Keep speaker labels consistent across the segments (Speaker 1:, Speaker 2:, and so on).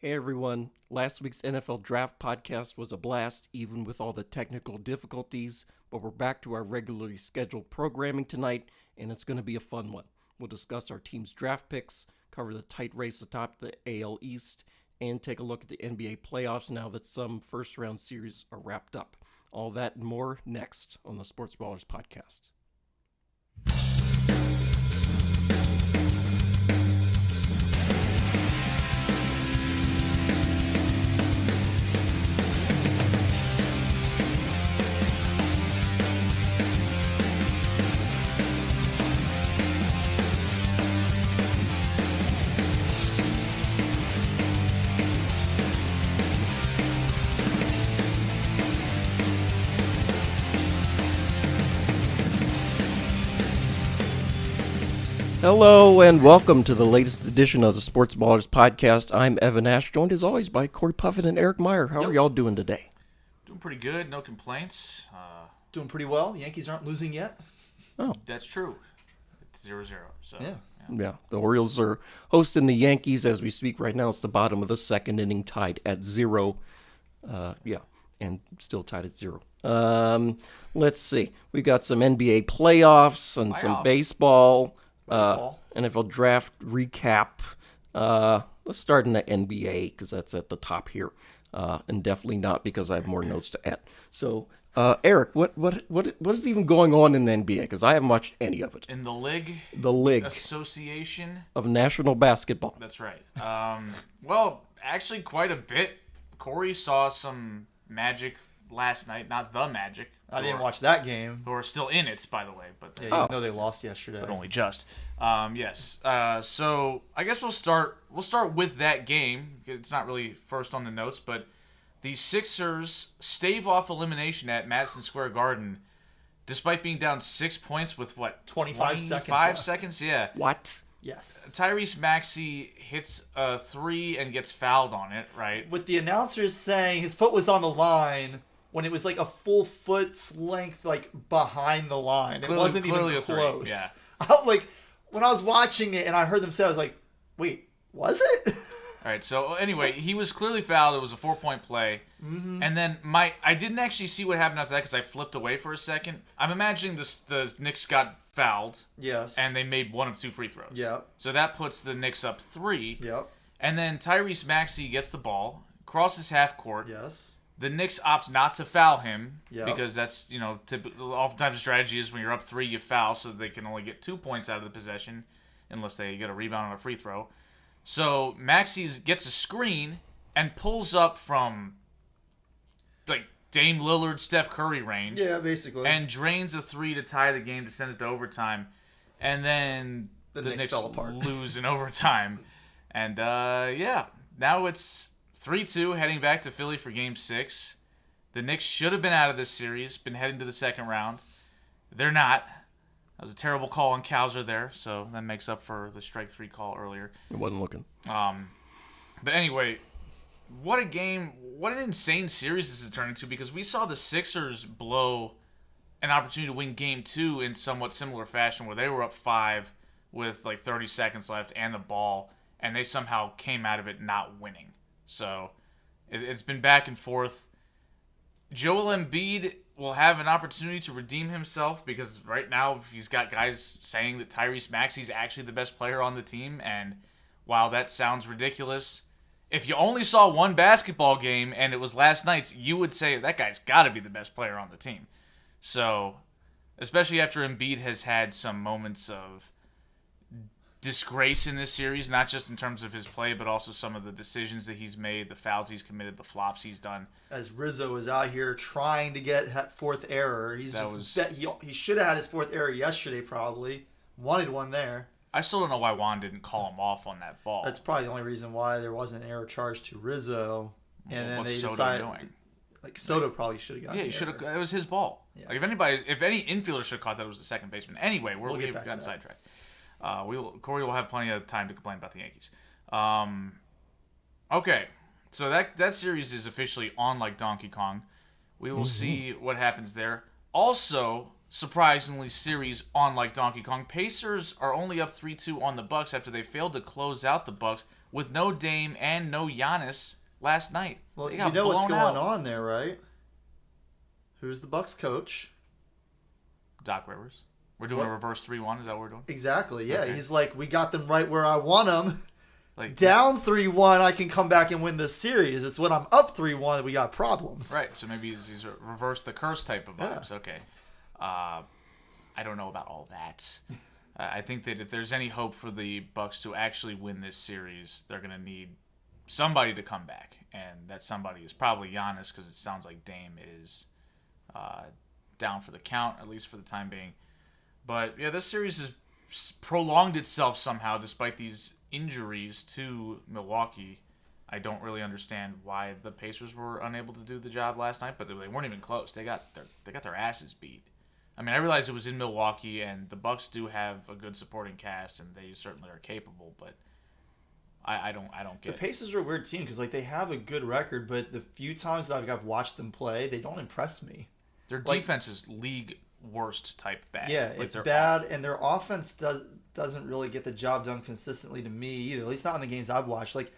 Speaker 1: Hey everyone, last week's NFL Draft podcast was a blast, even with all the technical difficulties, but we're back to our regularly scheduled programming tonight, and it's going to be a fun one. We'll discuss our team's draft picks, cover the tight race atop the AL East, and take a look at the NBA playoffs now that some first round series are wrapped up. All that and more next on the Sports Ballers podcast. Hello and welcome to the latest edition of the Sports Ballers podcast. I'm Evan Ash, joined as always by Corey Puffin and Eric Meyer. How are y'all doing today?
Speaker 2: Doing pretty good, no complaints.
Speaker 3: Doing pretty well. The Yankees aren't losing yet.
Speaker 1: Oh,
Speaker 2: That's true. It's 0-0. So
Speaker 1: yeah. The Orioles are hosting the Yankees as we speak right now. It's the bottom of the second inning, tied at 0. And still tied at 0. Let's see. We got some NBA playoffs and some baseball. NFL draft recap. Let's start in the NBA because that's at the top here, and definitely not because I have more notes to add. So, Eric, what is even going on in the NBA? Because I haven't watched any of it.
Speaker 2: in the League Association
Speaker 1: of National Basketball.
Speaker 2: That's right. Well, actually, quite a bit. Corey saw some Magic last night. Not the Magic.
Speaker 3: I didn't watch that game.
Speaker 2: Who are still in it, by the way, but
Speaker 3: Yeah, even though they lost yesterday.
Speaker 2: but only just. Yes. So I guess we'll start with that game. It's not really first on the notes, but the Sixers stave off elimination at Madison Square Garden, despite being down 6 points with
Speaker 3: 25 seconds
Speaker 2: 25
Speaker 3: left.
Speaker 2: seconds? Yeah.
Speaker 1: What?
Speaker 3: Yes.
Speaker 2: Tyrese Maxey hits a three and gets fouled on it, right?
Speaker 3: With the announcers saying his foot was on the line when it was like a full foot's length behind the line. It wasn't even
Speaker 2: clearly a
Speaker 3: close.
Speaker 2: three, yeah.
Speaker 3: When I was watching it and I heard them say, I was like, wait, was it?
Speaker 2: All right, so anyway, he was clearly fouled. It was a 4-point play. Mm-hmm. And then I didn't actually see what happened after that because I flipped away for a second. I'm imagining the Knicks got fouled.
Speaker 3: Yes.
Speaker 2: And they made one of two free throws.
Speaker 3: Yep.
Speaker 2: So that puts the Knicks up 3.
Speaker 3: Yep.
Speaker 2: And then Tyrese Maxey gets the ball, crosses half court.
Speaker 3: Yes.
Speaker 2: The Knicks opt not to foul him because that's, oftentimes the strategy is when you're up 3, you foul so they can only get 2 points out of the possession unless they get a rebound on a free throw. So Maxey gets a screen and pulls up from Dame Lillard, Steph Curry range.
Speaker 3: Yeah, basically.
Speaker 2: And drains a 3 to tie the game to send it to overtime. And then the Knicks
Speaker 3: fell apart.
Speaker 2: lose in overtime. And now it's 3-2 heading back to Philly for Game 6. The Knicks should have been out of this series, been heading to the second round. They're not. That was a terrible call on Cowser there, so that makes up for the strike 3 call earlier.
Speaker 1: It wasn't looking.
Speaker 2: But anyway, what a game. What an insane series this is turning into because we saw the Sixers blow an opportunity to win Game 2 in somewhat similar fashion where they were up 5 with 30 seconds left and the ball, and they somehow came out of it not winning. So it's been back and forth. Joel Embiid will have an opportunity to redeem himself because right now he's got guys saying that Tyrese Maxey's actually the best player on the team. And while that sounds ridiculous, if you only saw one basketball game and it was last night's, you would say that guy's got to be the best player on the team. So, especially after Embiid has had some moments of disgrace in this series, not just in terms of his play, but also some of the decisions that he's made, the fouls he's committed, the flops he's done.
Speaker 3: As Rizzo was out here trying to get fourth error, he should have had his fourth error yesterday. Probably wanted one there.
Speaker 2: I still don't know why Juan didn't call him off on that ball.
Speaker 3: That's probably the only reason why there wasn't an error charge to Rizzo. And then they
Speaker 2: Soto
Speaker 3: decided,
Speaker 2: doing?
Speaker 3: Soto probably should have gotten.
Speaker 2: Yeah, he should have. It was his ball.
Speaker 3: Yeah.
Speaker 2: If any infielder should have caught that, it was the second baseman. Anyway, we've gotten sidetracked. Corey will have plenty of time to complain about the Yankees. Okay, so that series is officially on like Donkey Kong. We will see what happens there. Also, surprisingly, series on like Donkey Kong. Pacers are only up 3-2 on the Bucks after they failed to close out the Bucks with no Dame and no Giannis last night.
Speaker 3: Well,
Speaker 2: They
Speaker 3: you
Speaker 2: got
Speaker 3: know what's
Speaker 2: blown
Speaker 3: going
Speaker 2: out.
Speaker 3: on there, right? Who's the Bucks coach?
Speaker 2: Doc Rivers. We're doing a reverse 3-1. Is that what we're doing?
Speaker 3: Exactly, yeah.
Speaker 2: Okay.
Speaker 3: He's like, we got them right where I want them.
Speaker 2: Like
Speaker 3: Down 3-1, I can come back and win this series. It's when I'm up 3-1 that we got problems.
Speaker 2: Right, so maybe he's reverse the curse type of vibes.
Speaker 3: Yeah.
Speaker 2: Okay. I don't know about all that. I think that if there's any hope for the Bucks to actually win this series, they're going to need somebody to come back. And that somebody is probably Giannis, because it sounds like Dame is down for the count, at least for the time being. But, yeah, this series has prolonged itself somehow despite these injuries to Milwaukee. I don't really understand why the Pacers were unable to do the job last night, but they weren't even close. They got their asses beat. I mean, I realize it was in Milwaukee, and the Bucks do have a good supporting cast, and they certainly are capable. But I don't get
Speaker 3: The Pacers are a weird team because like they have a good record, but the few times that I've watched them play, they don't impress me.
Speaker 2: their defense is league worst type bad.
Speaker 3: Yeah,
Speaker 2: Like,
Speaker 3: it's
Speaker 2: they're
Speaker 3: bad,
Speaker 2: awful.
Speaker 3: and their offense doesn't really get the job done consistently to me either. At least not in the games I've watched. Like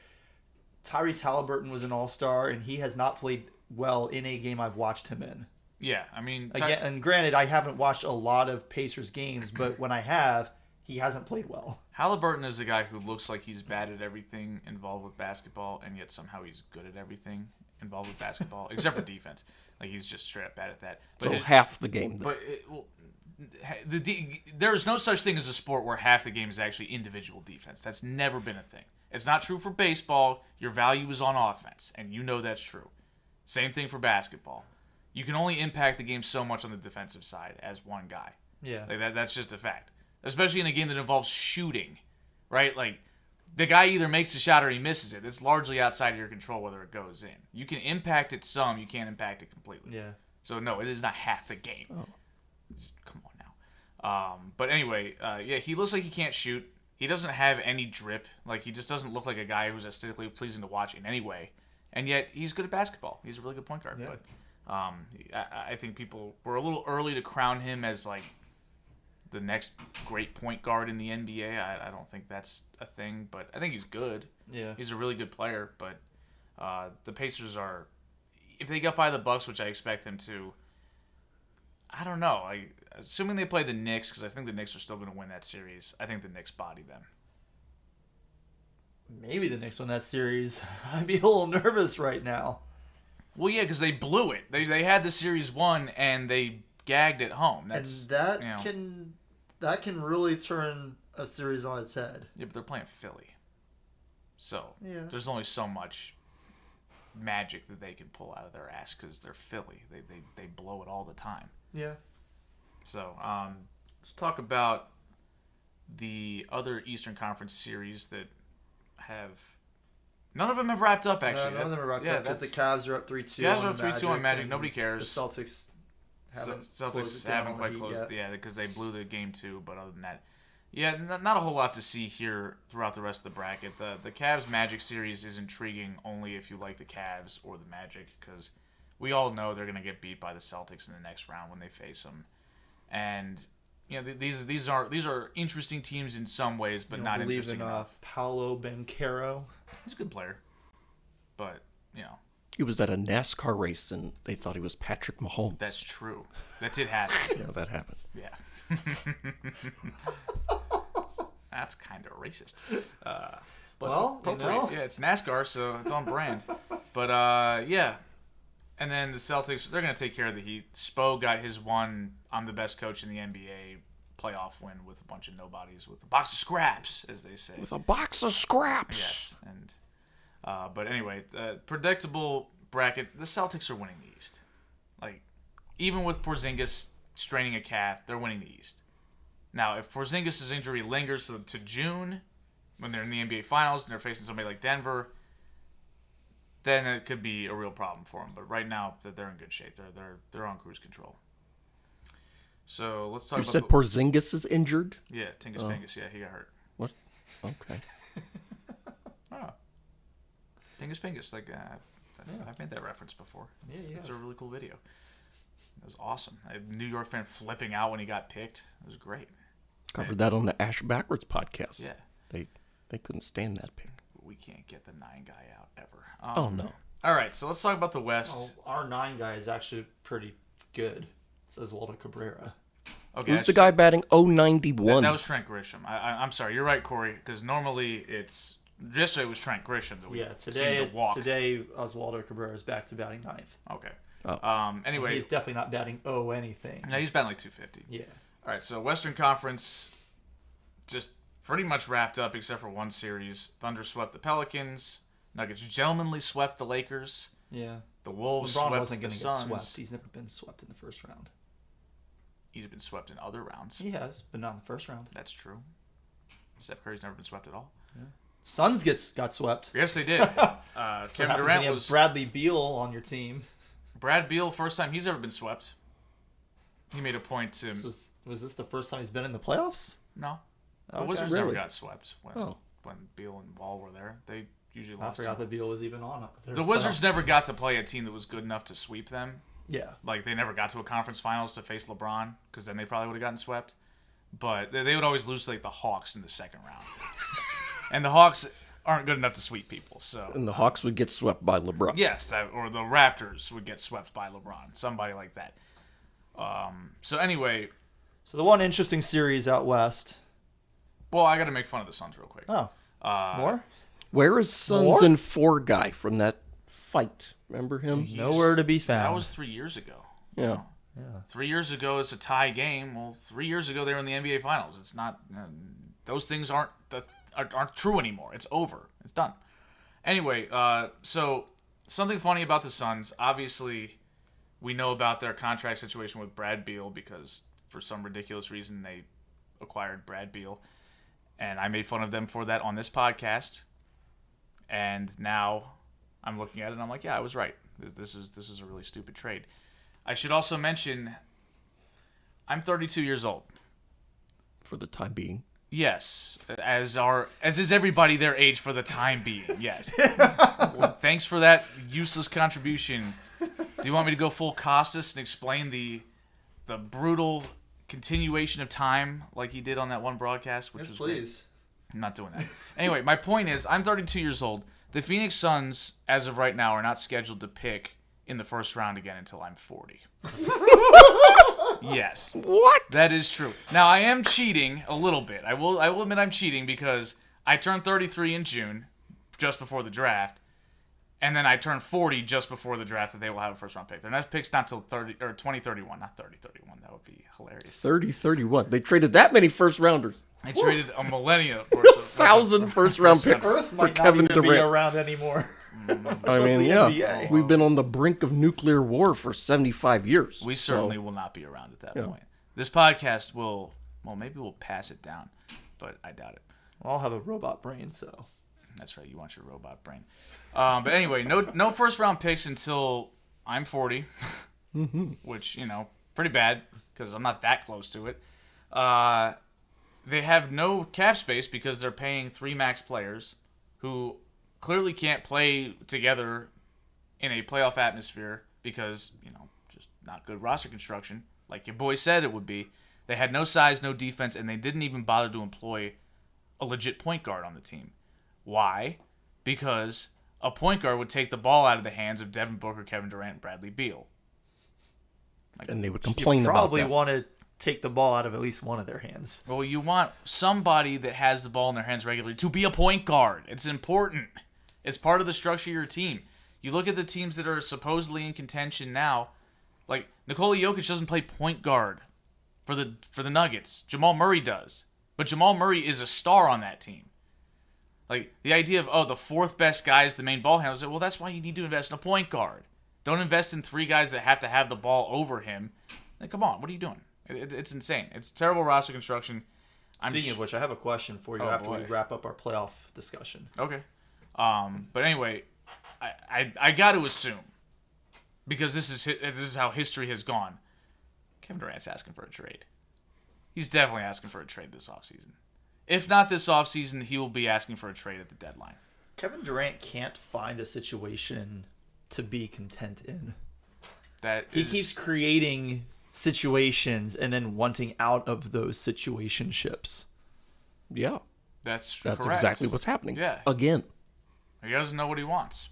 Speaker 3: Tyrese Halliburton was an all-star, and he has not played well in a game I've watched him in.
Speaker 2: Yeah, I mean,
Speaker 3: Again, and granted, I haven't watched a lot of Pacers games, but when I have, he hasn't played well.
Speaker 2: Halliburton is a guy who looks like he's bad at everything involved with basketball, and yet somehow he's good at everything involved with basketball, except for defense. Like, he's just straight up bad at that.
Speaker 1: So half the game. Then.
Speaker 2: But there's no such thing as a sport where half the game is actually individual defense. That's never been a thing. It's not true for baseball. Your value is on offense, and you know that's true. Same thing for basketball. You can only impact the game so much on the defensive side as one guy.
Speaker 3: Yeah.
Speaker 2: Like that's just a fact. Especially in a game that involves shooting, right? Like the guy either makes the shot or he misses it. It's largely outside of your control whether it goes in. You can impact it some, you can't impact it completely.
Speaker 3: Yeah.
Speaker 2: So no, it is not half the game.
Speaker 1: Oh.
Speaker 2: Come on now. But anyway, yeah, he looks like he can't shoot. He doesn't have any drip. Like he just doesn't look like a guy who's aesthetically pleasing to watch in any way. And yet he's good at basketball. He's a really good point guard.
Speaker 3: Yeah.
Speaker 2: But I think people were a little early to crown him as like the next great point guard in the NBA. I don't think that's a thing, but I think he's good.
Speaker 3: Yeah.
Speaker 2: He's a really good player, but the Pacers are, if they get by the Bucks, which I expect them to, I don't know. Assuming they play the Knicks, because I think the Knicks are still going to win that series, I think the Knicks body them.
Speaker 3: Maybe the Knicks win that series. I'd be a little nervous right now.
Speaker 2: Well, yeah, because they blew it. They had the series won, and they gagged at home. That's,
Speaker 3: and that
Speaker 2: you know,
Speaker 3: can really turn a series on its head.
Speaker 2: Yeah, but they're playing Philly. So
Speaker 3: Yeah.
Speaker 2: there's only so much magic that they can pull out of their ass because they're Philly. They blow it all the time.
Speaker 3: Yeah.
Speaker 2: So let's talk about the other Eastern Conference series that have... None of them have wrapped up, actually.
Speaker 3: None of them are wrapped up because the Cavs are up 3-2.
Speaker 2: Cavs are 3-2 on Magic.
Speaker 3: and
Speaker 2: Nobody cares.
Speaker 3: The Celtics haven't
Speaker 2: Celtics haven't quite closed. Yeah, because they blew the game 2. But other than that, yeah, not a whole lot to see here throughout the rest of the bracket. The Cavs Magic series is intriguing only if you like the Cavs or the Magic, because we all know they're going to get beat by the Celtics in the next round when they face them. And you know, these are interesting teams in some ways, but not interesting enough.
Speaker 3: Paolo Banchero.
Speaker 2: He's a good player, but you know.
Speaker 1: He was at a NASCAR race and they thought he was Patrick Mahomes.
Speaker 2: That's true. That did happen.
Speaker 1: Yeah, that happened.
Speaker 2: Yeah. That's kind of racist. But
Speaker 3: Well,
Speaker 2: appropriate. Yeah, it's NASCAR, so it's on brand. But yeah. And then the Celtics, they're going to take care of the Heat. Spo got his one I'm the best coach in the NBA playoff win with a bunch of nobodies, with a box of scraps, as they say.
Speaker 1: With a box of scraps.
Speaker 2: Yes. And but anyway, predictable bracket. The Celtics are winning the East. Like, even with Porzingis straining a calf, they're winning the East. Now, if Porzingis' injury lingers to June, when they're in the NBA Finals and they're facing somebody like Denver, then it could be a real problem for them. But right now, they're in good shape. They're on cruise control. So let's talk
Speaker 1: You
Speaker 2: about...
Speaker 1: said Porzingis is injured?
Speaker 2: Yeah, Tingus Pingus. Yeah, he got hurt.
Speaker 1: What? Okay.
Speaker 2: Oh. Tingus Pingus. Like, I've made that reference before. It's a really cool video. It was awesome. A New York fan flipping out when he got picked. It was great.
Speaker 1: Covered that on the Ash Backwards podcast.
Speaker 2: Yeah.
Speaker 1: They couldn't stand that pick.
Speaker 2: we can't get the 9 guy out ever.
Speaker 1: Oh, no.
Speaker 2: All right, so let's talk about the West.
Speaker 3: Oh, our 9 guy is actually pretty good, says Walter Cabrera.
Speaker 2: Okay,
Speaker 1: Who's the guy batting 091?
Speaker 2: That was Trent Grisham. I'm sorry, you're right, Corey, because normally it's yesterday was Trent Grisham that we seemed to walk.
Speaker 3: Today Oswaldo Cabrera is back to batting 9th.
Speaker 2: Okay.
Speaker 1: Oh.
Speaker 2: Anyway,
Speaker 3: He's definitely not batting anything.
Speaker 2: no, he's batting like 250.
Speaker 3: Yeah.
Speaker 2: All right, so Western Conference just pretty much wrapped up except for one series. Thunder swept the Pelicans. Nuggets gentlemanly swept the Lakers.
Speaker 3: Yeah.
Speaker 2: The Wolves
Speaker 3: LeBron
Speaker 2: swept
Speaker 3: wasn't
Speaker 2: the
Speaker 3: going to get
Speaker 2: Suns.
Speaker 3: swept. He's never been swept in the first round.
Speaker 2: He's been swept in other rounds.
Speaker 3: He has, but not in the first round.
Speaker 2: That's true. Steph Curry's never been swept at all.
Speaker 3: Suns got swept.
Speaker 2: Yes, they did.
Speaker 3: What
Speaker 2: Kevin
Speaker 3: happens when
Speaker 2: Durant
Speaker 3: you have
Speaker 2: was
Speaker 3: Bradley Beal on your team.
Speaker 2: Brad Beal, first time he's ever been swept. He made a point to
Speaker 3: Was this the first time he's been in the playoffs?
Speaker 2: no. The
Speaker 3: Okay.
Speaker 2: Wizards never
Speaker 1: Really?
Speaker 2: got swept when Beal and Wall were there. They usually
Speaker 3: I
Speaker 2: lost.
Speaker 3: forgot that Beal was even on it.
Speaker 2: The Wizards never got to play a team that was good enough to sweep them.
Speaker 3: Yeah.
Speaker 2: Like, they never got to a conference finals to face LeBron, because then they probably would have gotten swept. But they would always lose to, like, the Hawks in the second round. And the Hawks aren't good enough to sweep people, so...
Speaker 1: And the Hawks would get swept by LeBron.
Speaker 2: Yes, or the Raptors would get swept by LeBron. Somebody like that. So anyway...
Speaker 3: So the one interesting series out west.
Speaker 2: Well, I got to make fun of the Suns real quick.
Speaker 3: Oh. More?
Speaker 1: Where is Suns
Speaker 3: More?
Speaker 1: and 4 guy from that fight? Remember him?
Speaker 3: Nowhere to be found.
Speaker 2: That was 3 years ago.
Speaker 1: Yeah.
Speaker 2: 3 years ago, it's a tie game. Well, 3 years ago, they were in the NBA Finals. It's not... those things aren't true anymore. It's over. It's done. Anyway, so something funny about the Suns. Obviously, we know about their contract situation with Brad Beal because for some ridiculous reason they acquired Brad Beal. And I made fun of them for that on this podcast. And now I'm looking at it and I'm like, yeah, I was right. This is a really stupid trade. I should also mention I'm 32 years old.
Speaker 1: For the time being.
Speaker 2: Yes, as is everybody their age for the time being. Yes. Well, thanks for that useless contribution. Do you want me to go full Costas and explain the brutal continuation of time like he did on that one broadcast? Which was great? I'm not doing that. Anyway, my point is, I'm 32 years old. The Phoenix Suns, as of right now, are not scheduled to pick in the first round again until I'm 40. Yes.
Speaker 1: What?
Speaker 2: That is true. Now, I am cheating a little bit. I will admit I'm cheating because I turned 33 in June, just before the draft, and then I turned 40 just before the draft that they will have a first-round pick. Their next pick's not till 2031, not 3031. That would be hilarious.
Speaker 1: 30-31. They traded that many first-rounders.
Speaker 2: I traded a millennia worth of
Speaker 1: 1,000 first-round picks
Speaker 3: Earth
Speaker 1: for
Speaker 3: might
Speaker 1: Kevin
Speaker 3: not even be
Speaker 1: Durant.
Speaker 3: around anymore.
Speaker 1: I mean,
Speaker 3: the
Speaker 1: yeah.
Speaker 3: NBA.
Speaker 1: We've been on the brink of nuclear war for 75 years.
Speaker 2: We
Speaker 1: so-
Speaker 2: certainly will not be around at that point. This podcast will, well, maybe we'll pass it down, but I doubt it.
Speaker 3: I'll have a robot brain, so.
Speaker 2: That's right. You want your robot brain. But anyway, no first round picks until I'm 40, which, pretty bad because I'm not that close to it. They have no cap space because they're paying 3 max players who clearly can't play together in a playoff atmosphere because, just not good roster construction. Like your boy said it would be. They had no size, no defense, and they didn't even bother to employ a legit point guard on the team. Why? Because a point guard would take the ball out of the hands of Devin Booker, Kevin Durant, and Bradley Beal.
Speaker 1: And they would complain
Speaker 3: You
Speaker 1: about
Speaker 3: probably
Speaker 1: that.
Speaker 3: want to take the ball out of at least one of their hands.
Speaker 2: Well, you want somebody that has the ball in their hands regularly to be a point guard. It's important. It's part of the structure of your team. You look at the teams that are supposedly in contention now. Like Nikola Jokic doesn't play point guard for the Nuggets. Jamal Murray does. But Jamal Murray is a star on that team. Like the idea of the 4th best guy is the main ball handler. Well, that's why you need to invest in a point guard. Don't invest in 3 guys that have to have the ball over him. Like, come on, what are you doing? It's insane. It's terrible roster construction.
Speaker 3: Speaking of which, I have a question for you after we wrap up our playoff discussion.
Speaker 2: Okay. But anyway, I got to assume, because this is how history has gone, Kevin Durant's asking for a trade. He's definitely asking for a trade this offseason. If not this offseason, he will be asking for a trade at the deadline.
Speaker 3: Kevin Durant can't find a situation to be content in. He keeps creating situations and then wanting out of those situationships.
Speaker 1: Yeah.
Speaker 2: That's
Speaker 1: That's
Speaker 2: correct.
Speaker 1: exactly what's happening.
Speaker 2: Yeah.
Speaker 1: Again.
Speaker 2: He doesn't know what he wants.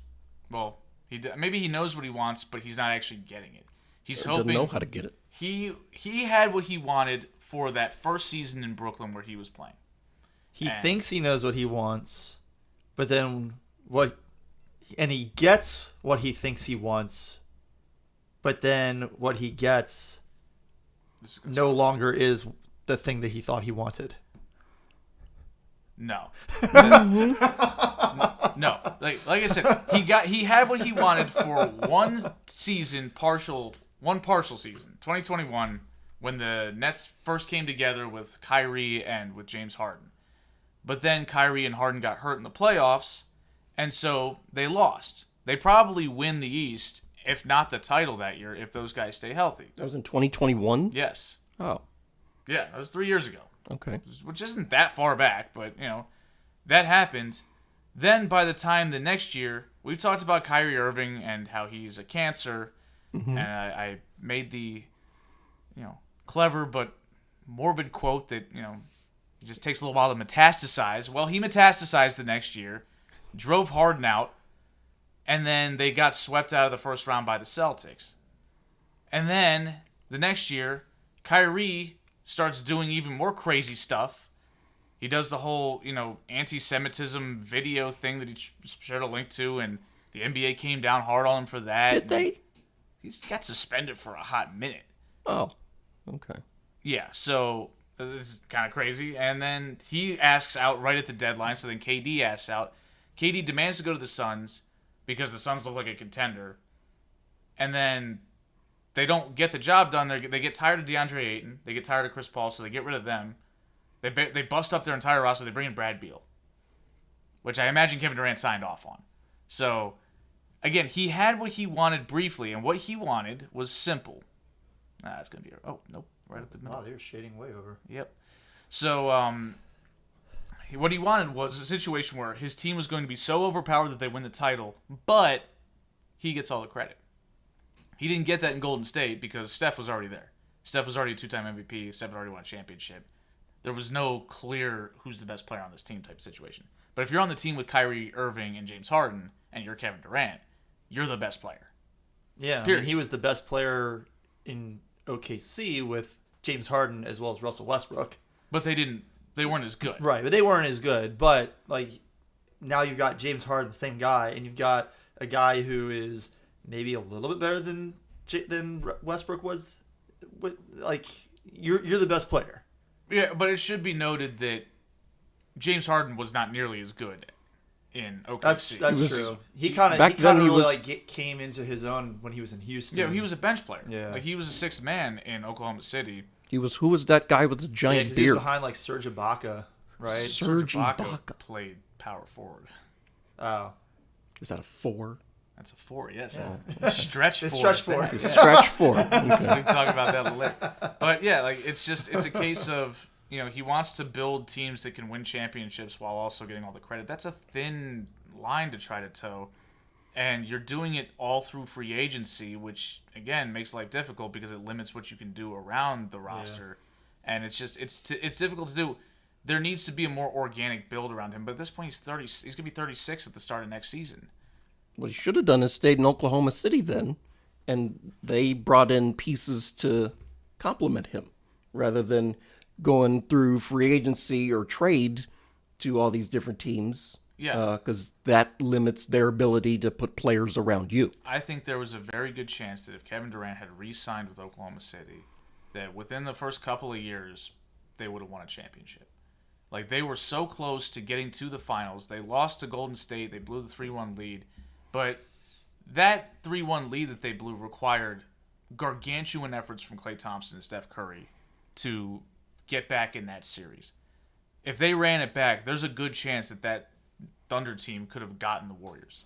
Speaker 2: Well, maybe he knows what he wants, but he's not actually getting it. He's
Speaker 1: Or
Speaker 2: hoping
Speaker 1: doesn't know how to get it.
Speaker 2: he had what he wanted for that first season in Brooklyn where he was playing.
Speaker 3: He thinks he knows what he wants, but then he gets what he thinks he wants, but then what he gets no longer is the thing that he thought he wanted.
Speaker 2: No. No. Like I said, he had what he wanted for one partial season, 2021, when the Nets first came together with Kyrie and with James Harden. But then Kyrie and Harden got hurt in the playoffs, and so they lost. They probably win the East, if not the title that year, if those guys stay healthy.
Speaker 1: That was in 2021?
Speaker 2: Yes.
Speaker 1: Oh,
Speaker 2: Yeah, that was 3 years ago.
Speaker 1: okay.
Speaker 2: Which isn't that far back, but, that happened. Then by the time the next year, we've talked about Kyrie Irving and how he's a cancer, and I made the, clever but morbid quote that, it just takes a little while to metastasize. Well, he metastasized the next year, drove Harden out, and then they got swept out of the first round by the Celtics. And then the next year, Kyrie starts doing even more crazy stuff. He does the whole, anti-Semitism video thing that he shared a link to, and the NBA came down hard on him for that.
Speaker 1: Did they?
Speaker 2: He got suspended for a hot minute.
Speaker 1: Oh, okay.
Speaker 2: Yeah, so this is kind of crazy. And then he asks out right at the deadline, so then KD asks out. KD demands to go to the Suns because the Suns look like a contender. And then they don't get the job done. They get tired of DeAndre Ayton. They get tired of Chris Paul, so they get rid of them. They bust up their entire roster. They bring in Brad Beal, which I imagine Kevin Durant signed off on. So, again, he had what he wanted briefly, and what he wanted was simple. It's going to be... Oh, nope. Right up the middle.
Speaker 3: Wow, they were shading way over.
Speaker 2: Yep. So, what he wanted was a situation where his team was going to be so overpowered that they win the title, but he gets all the credit. He didn't get that in Golden State because Steph was already there. Steph was already a two-time MVP. Steph had already won a championship. There was no clear who's the best player on this team type situation. But if you're on the team with Kyrie Irving and James Harden, and you're Kevin Durant, you're the best player.
Speaker 3: Yeah,
Speaker 2: Period.
Speaker 3: he was the best player in OKC with James Harden as well as Russell Westbrook.
Speaker 2: But they weren't as good.
Speaker 3: Right, but they weren't as good. But now you've got James Harden, the same guy, and you've got a guy who is maybe a little bit better than Westbrook was. You're the best player.
Speaker 2: Yeah, but it should be noted that James Harden was not nearly as good in OKC.
Speaker 3: That's true. He kind of really came into his own when he was in Houston.
Speaker 2: Yeah, he was a bench player.
Speaker 3: Yeah,
Speaker 2: he was a sixth man in Oklahoma City.
Speaker 1: Who was that guy with the giant
Speaker 3: he
Speaker 1: beard?
Speaker 3: was behind Serge Ibaka, right?
Speaker 1: Serge
Speaker 2: Ibaka
Speaker 1: Ibaka
Speaker 2: played power forward.
Speaker 3: Oh,
Speaker 1: Is that a 4?
Speaker 2: That's a 4, yes.
Speaker 3: Yeah.
Speaker 2: Stretch 4.
Speaker 3: It's stretch 4.
Speaker 1: Stretch 4.
Speaker 2: So
Speaker 1: Okay.
Speaker 2: we can talk about that later. But yeah, it's a case of, he wants to build teams that can win championships while also getting all the credit. That's a thin line to try to toe. And you're doing it all through free agency, which, again, makes life difficult because it limits what you can do around the roster. Yeah. And it's difficult to do. There needs to be a more organic build around him. But at this point, he's 30. He's going to be 36 at the start of next season.
Speaker 1: What he should have done is stayed in Oklahoma City then, and they brought in pieces to complement him rather than going through free agency or trade to all these different teams.
Speaker 2: Yeah.
Speaker 1: Because that limits their ability to put players around you.
Speaker 2: I think there was a very good chance that if Kevin Durant had re-signed with Oklahoma City, that within the first couple of years, they would have won a championship. They were so close to getting to the finals. They lost to Golden State. They blew the 3-1 lead. But that 3-1 lead that they blew required gargantuan efforts from Klay Thompson and Steph Curry to get back in that series. If they ran it back, there's a good chance that Thunder team could have gotten the Warriors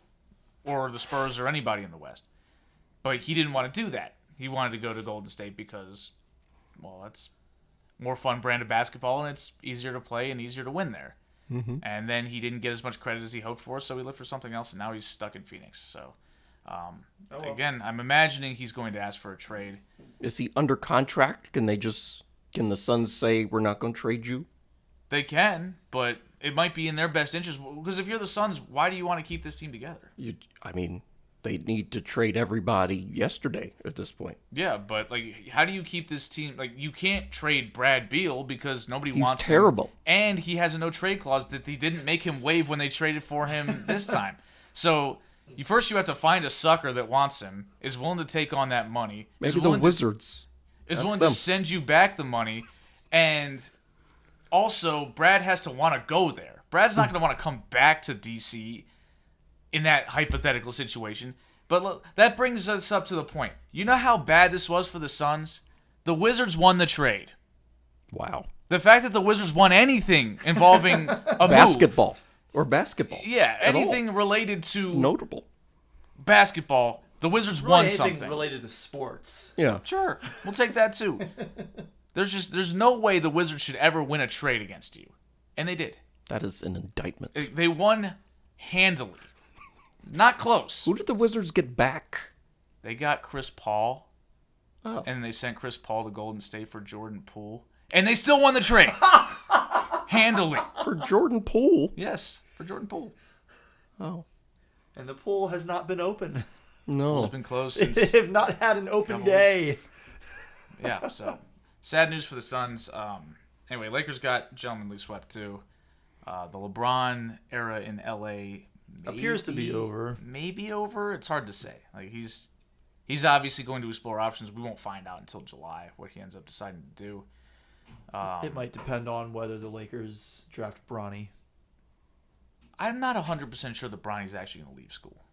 Speaker 2: or the Spurs or anybody in the West. But he didn't want to do that. He wanted to go to Golden State because, that's more fun brand of basketball and it's easier to play and easier to win there. Mm-hmm. And then he didn't get as much credit as he hoped for, so he looked for something else, and now he's stuck in Phoenix. So, again, I'm imagining he's going to ask for a trade.
Speaker 1: Is he under contract? Can the Suns say, we're not going to trade you?
Speaker 2: They can, but it might be in their best interest. Because if you're the Suns, why do you want to keep this team together?
Speaker 1: They need to trade everybody yesterday at this point.
Speaker 2: Yeah, but like, how do you keep this team? Like, you can't trade Brad Beal because nobody
Speaker 1: He's
Speaker 2: wants
Speaker 1: terrible.
Speaker 2: him. And he has a no trade clause that they didn't make him waive when they traded for him this time. So you have to find a sucker that wants him, is willing to take on that money.
Speaker 1: Maybe the Wizards.
Speaker 2: Is willing to send you back the money, and also Brad has to want to go there. Brad's not going to want to come back to DC in that hypothetical situation. But look, that brings us up to the point. You know how bad this was for the Suns? The Wizards won the trade.
Speaker 1: Wow.
Speaker 2: The fact that the Wizards won anything involving a
Speaker 1: Basketball. Or basketball.
Speaker 2: Yeah,
Speaker 1: at
Speaker 2: anything
Speaker 1: all.
Speaker 2: related to
Speaker 1: It's notable.
Speaker 2: basketball, the Wizards
Speaker 3: Really
Speaker 2: won
Speaker 3: anything
Speaker 2: something.
Speaker 3: related to sports.
Speaker 1: Yeah.
Speaker 2: Sure, we'll take that too. There's no way the Wizards should ever win a trade against you. And they did.
Speaker 1: That is an indictment.
Speaker 2: They won handily. Not close.
Speaker 1: Who did the Wizards get back?
Speaker 2: They got Chris Paul.
Speaker 1: Oh.
Speaker 2: And they sent Chris Paul to Golden State for Jordan Poole. And they still won the trade. Handily.
Speaker 1: For Jordan Poole?
Speaker 2: Yes, for Jordan Poole.
Speaker 1: Oh.
Speaker 3: And the pool has not been open.
Speaker 1: No.
Speaker 2: It's been closed
Speaker 3: They
Speaker 2: since...
Speaker 3: have not had an open
Speaker 2: Couple
Speaker 3: day.
Speaker 2: Yeah, so sad news for the Suns. Anyway, Lakers got gentlemanly swept too. The LeBron era in LA
Speaker 3: Appears to be over.
Speaker 2: Maybe over. It's hard to say. Like he's obviously going to explore options. We won't find out until July what he ends up deciding to do.
Speaker 3: It might depend on whether the Lakers draft Bronny.
Speaker 2: I'm not 100% sure that Bronny's actually going to leave school.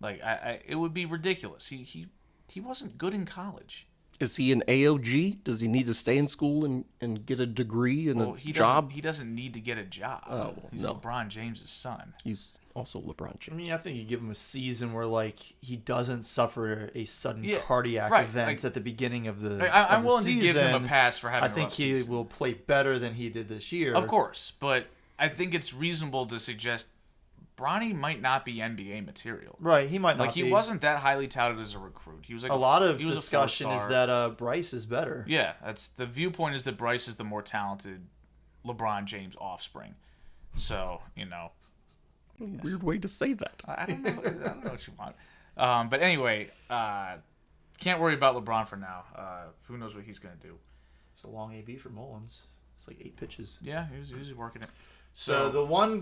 Speaker 2: Like it would be ridiculous. He wasn't good in college.
Speaker 1: Is he an AOG? Does he need to stay in school and get a degree and a job?
Speaker 2: He doesn't need to get a job.
Speaker 1: Oh, well,
Speaker 2: He's
Speaker 1: no.
Speaker 2: LeBron James' son.
Speaker 1: He's also LeBron
Speaker 3: I
Speaker 1: James.
Speaker 3: mean, I think you give him a season where like he doesn't suffer a sudden
Speaker 2: Yeah,
Speaker 3: cardiac
Speaker 2: right,
Speaker 3: events
Speaker 2: like-
Speaker 3: at the beginning of the.
Speaker 2: I'm
Speaker 3: of the
Speaker 2: willing to give him a
Speaker 3: season.
Speaker 2: pass for having
Speaker 3: I
Speaker 2: a
Speaker 3: think
Speaker 2: rough
Speaker 3: he
Speaker 2: season.
Speaker 3: will play better than he did this year.
Speaker 2: Of course, but I think it's reasonable to suggest Bronny might not be NBA material.
Speaker 3: Right, he might not.
Speaker 2: Like he
Speaker 3: be.
Speaker 2: wasn't that highly touted as a recruit. He was like
Speaker 3: A lot of
Speaker 2: he was a
Speaker 3: discussion is
Speaker 2: four-star.
Speaker 3: that Bryce is better.
Speaker 2: Yeah, that's the viewpoint is that Bryce is the more talented LeBron James offspring. So
Speaker 1: Weird way to say that.
Speaker 2: I don't know what you want. But anyway, can't worry about LeBron for now. Who knows what he's gonna do?
Speaker 3: It's a long AB for Mullins. It's like 8 pitches.
Speaker 2: Yeah, he was working it.
Speaker 3: So the one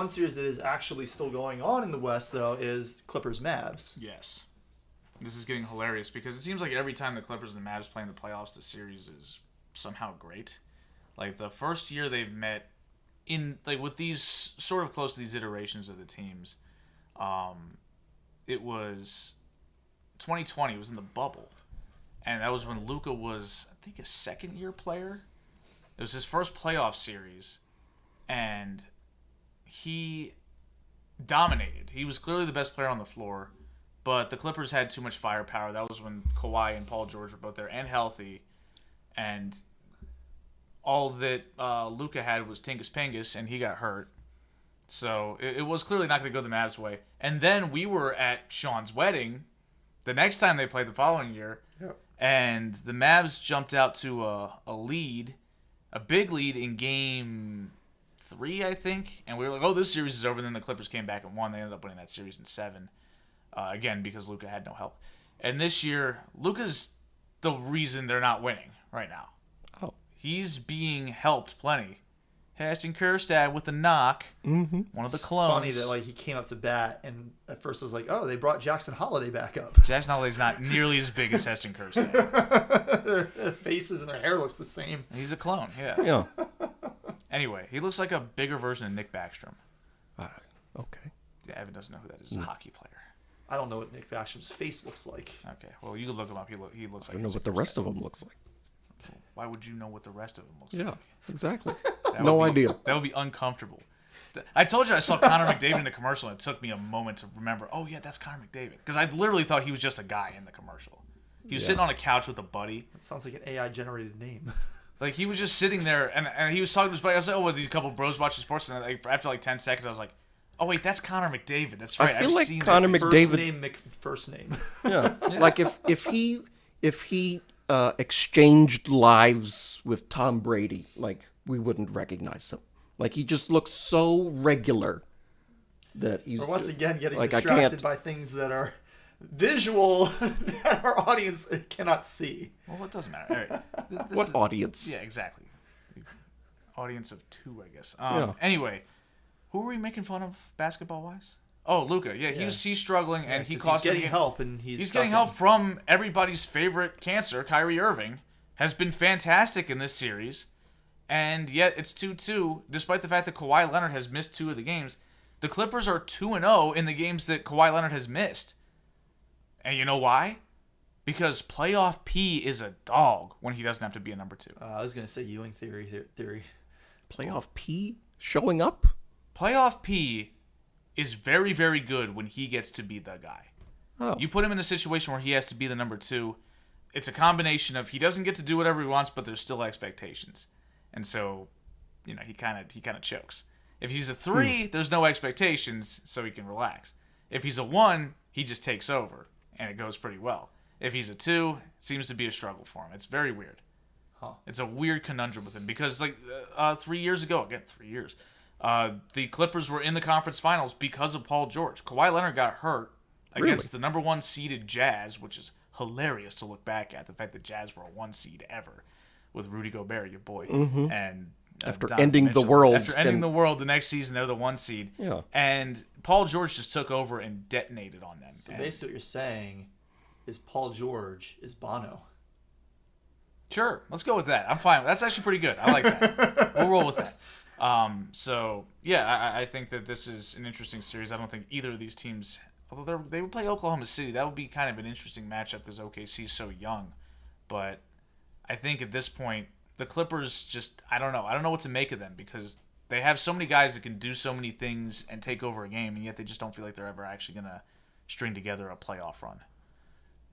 Speaker 3: series that is actually still going on in the West though is Clippers Mavs.
Speaker 2: Yes. This is getting hilarious because it seems like every time the Clippers and the Mavs play in the playoffs, the series is somehow great. Like the first year they've met in like with these sort of close to these iterations of the teams, it was 2020. It was in the bubble, and that was when Luka was I think a second-year player. It was his first playoff series, and he dominated. He was clearly the best player on the floor, but the Clippers had too much firepower. That was when Kawhi and Paul George were both there and healthy, and all that Luka had was Tingus Pengus, and he got hurt. So it was clearly not going to go the Mavs' way. And then we were at Sean's wedding the next time they played the following year, and the Mavs jumped out to a lead, a big lead in Game 3, I think. And we were like, oh, this series is over. And then the Clippers came back and won. They ended up winning that series in 7, again, because Luka had no help. And this year, Luka's the reason they're not winning right now.
Speaker 1: Oh.
Speaker 2: He's being helped plenty. Ashton Kjærstad with a knock.
Speaker 1: Mm-hmm.
Speaker 2: One of the
Speaker 3: It's
Speaker 2: clones.
Speaker 3: funny that like he came up to bat and at first I was like, oh, they brought Jackson Holiday back up.
Speaker 2: Jackson Holiday's not nearly as big as Ashton Kjærstad.
Speaker 3: Their faces and their hair looks the same.
Speaker 2: He's a clone, yeah.
Speaker 1: Yeah.
Speaker 2: Anyway, he looks like a bigger version of Nick Backstrom.
Speaker 1: Okay.
Speaker 2: Yeah, Evan doesn't know who that is. He's a hockey player.
Speaker 3: I don't know what Nick Backstrom's face looks like.
Speaker 2: Okay, well, you can look him up. He looks
Speaker 1: I
Speaker 2: like
Speaker 1: don't know what the rest of them looks like.
Speaker 2: Why would you know what the rest of them looks
Speaker 1: Yeah,
Speaker 2: like?
Speaker 1: exactly.
Speaker 2: That
Speaker 1: No
Speaker 2: would be-
Speaker 1: idea.
Speaker 2: That would be uncomfortable. I told you I saw Connor McDavid in the commercial, and it took me a moment to remember, oh, yeah, that's Connor McDavid. Because I literally thought he was just a guy in the commercial. He was sitting on a couch with a buddy.
Speaker 3: That sounds like an AI-generated name.
Speaker 2: Like, he was just sitting there, and he was talking to his buddy. I was like, oh, well, these couple bros watching sports. And like, after like 10 seconds, I was like, oh, wait, that's Connor McDavid. That's right.
Speaker 1: I feel
Speaker 2: I've
Speaker 1: like
Speaker 2: seen
Speaker 1: Connor
Speaker 2: that.
Speaker 1: McDavid.
Speaker 3: First name, first name.
Speaker 1: Yeah. Like if he exchanged lives with Tom Brady, like we wouldn't recognize him. Like, he just looks so regular that he's...
Speaker 3: Or once again, getting
Speaker 1: like, I
Speaker 3: distracted
Speaker 1: can't...
Speaker 3: by things that are visual that our audience cannot see.
Speaker 2: Well, it doesn't matter. All right.
Speaker 1: What audience?
Speaker 2: Yeah, exactly. Audience of 2, I guess.
Speaker 1: Yeah.
Speaker 2: Anyway, who were we making fun of basketball-wise? Oh, Luka. Yeah, he's struggling, and he cost
Speaker 3: he's getting help, and
Speaker 2: he's getting help from everybody's favorite cancer, Kyrie Irving, has been fantastic in this series, and yet it's 2-2, despite the fact that Kawhi Leonard has missed 2 of the games. The Clippers are 2-0 in the games that Kawhi Leonard has missed. And you know why? Because playoff P is a dog when he doesn't have to be a number 2.
Speaker 3: I was going to say Ewing theory.
Speaker 1: Playoff P showing up?
Speaker 2: Playoff P is very, very good when he gets to be the guy.
Speaker 1: Oh.
Speaker 2: You put him in a situation where he has to be the number 2. It's a combination of he doesn't get to do whatever he wants, but there's still expectations. And so, he kind of chokes. If he's a 3, there's no expectations, so he can relax. If he's a 1, he just takes over, and it goes pretty well. If he's a 2, it seems to be a struggle for him. It's very weird.
Speaker 3: Huh.
Speaker 2: It's a weird conundrum with him because, 3 years ago, again, 3 years, the Clippers were in the conference finals because of Paul George. Kawhi Leonard got hurt against the number 1 seeded Jazz, which is hilarious to look back at, the fact that Jazz were a 1 seed ever with Rudy Gobert, your boy.
Speaker 1: Mm-hmm.
Speaker 2: And
Speaker 1: after ending the world.
Speaker 2: After ending the world the next season, they're the 1 seed.
Speaker 1: Yeah.
Speaker 2: And Paul George just took over and detonated on them.
Speaker 3: So basically what you're saying is Paul George is Bono.
Speaker 2: Sure, let's go with that. I'm fine. That's actually pretty good. I like that. We'll roll with that. I think that this is an interesting series. I don't think either of these teams, although they would play Oklahoma City, that would be kind of an interesting matchup because OKC is so young. But I think at this point, the Clippers just, I don't know. I don't know what to make of them because they have so many guys that can do so many things and take over a game, and yet they just don't feel like they're ever actually going to string together a playoff run.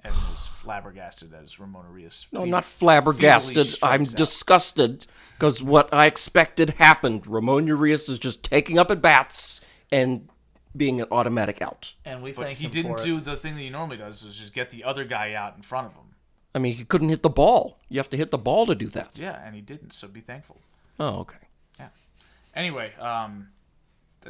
Speaker 2: Evan is flabbergasted as Ramon Arias.
Speaker 1: No, not flabbergasted. I'm disgusted because what I expected happened. Ramon Urias is just taking up at bats and being an automatic out.
Speaker 3: And we
Speaker 2: But
Speaker 3: thank
Speaker 2: he
Speaker 3: him
Speaker 2: didn't
Speaker 3: for
Speaker 2: do
Speaker 3: it.
Speaker 2: the thing that he normally does, is just get the other guy out in front of him.
Speaker 1: I mean, he couldn't hit the ball. You have to hit the ball to do that.
Speaker 2: Yeah, and he didn't, so be thankful.
Speaker 1: Oh, okay.
Speaker 2: Yeah. Anyway, I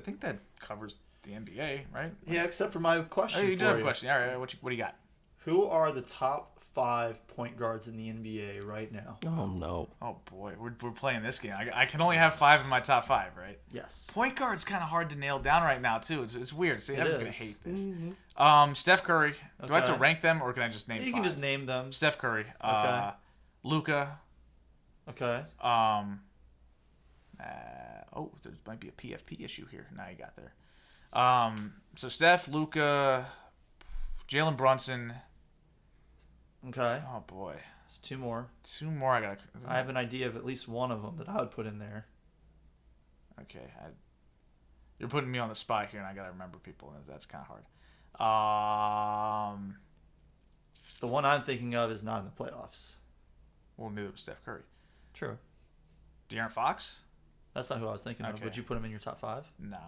Speaker 2: think that covers the NBA, right?
Speaker 3: Yeah, except for my question.
Speaker 2: Oh, you
Speaker 3: for
Speaker 2: did have a question. All right, what do you got?
Speaker 3: Who are the top 5 point guards in the NBA right now?
Speaker 1: Oh, no.
Speaker 2: Oh, boy. We're playing this game. I can only have 5 in my top 5, right?
Speaker 3: Yes.
Speaker 2: Point guard's kind of hard to nail down right now, too. It's weird. See, Evan's going to
Speaker 3: is.
Speaker 2: hate this.
Speaker 1: Mm-hmm.
Speaker 2: Steph Curry. Do I have to
Speaker 3: Okay.
Speaker 2: rank them, or can I just name
Speaker 3: You
Speaker 2: 5?
Speaker 3: can just name them.
Speaker 2: Steph Curry.
Speaker 3: Okay.
Speaker 2: Luka.
Speaker 3: Okay.
Speaker 2: There might be a PFP issue here. Now you got there. So Steph, Luka, Jalen Brunson.
Speaker 3: Okay.
Speaker 2: Oh boy,
Speaker 3: There's 2 more.
Speaker 2: 2 more.
Speaker 3: I have an idea of at least one of them that I would put in there.
Speaker 2: Okay, you're putting me on the spot here, and I gotta remember people. That's kind of hard.
Speaker 3: The one I'm thinking of is not in the playoffs.
Speaker 2: Well, neither was Steph Curry.
Speaker 3: True.
Speaker 2: De'Aaron Fox?
Speaker 3: That's not who I was thinking of.
Speaker 2: Okay.
Speaker 3: Would you put him in your top 5?
Speaker 2: No,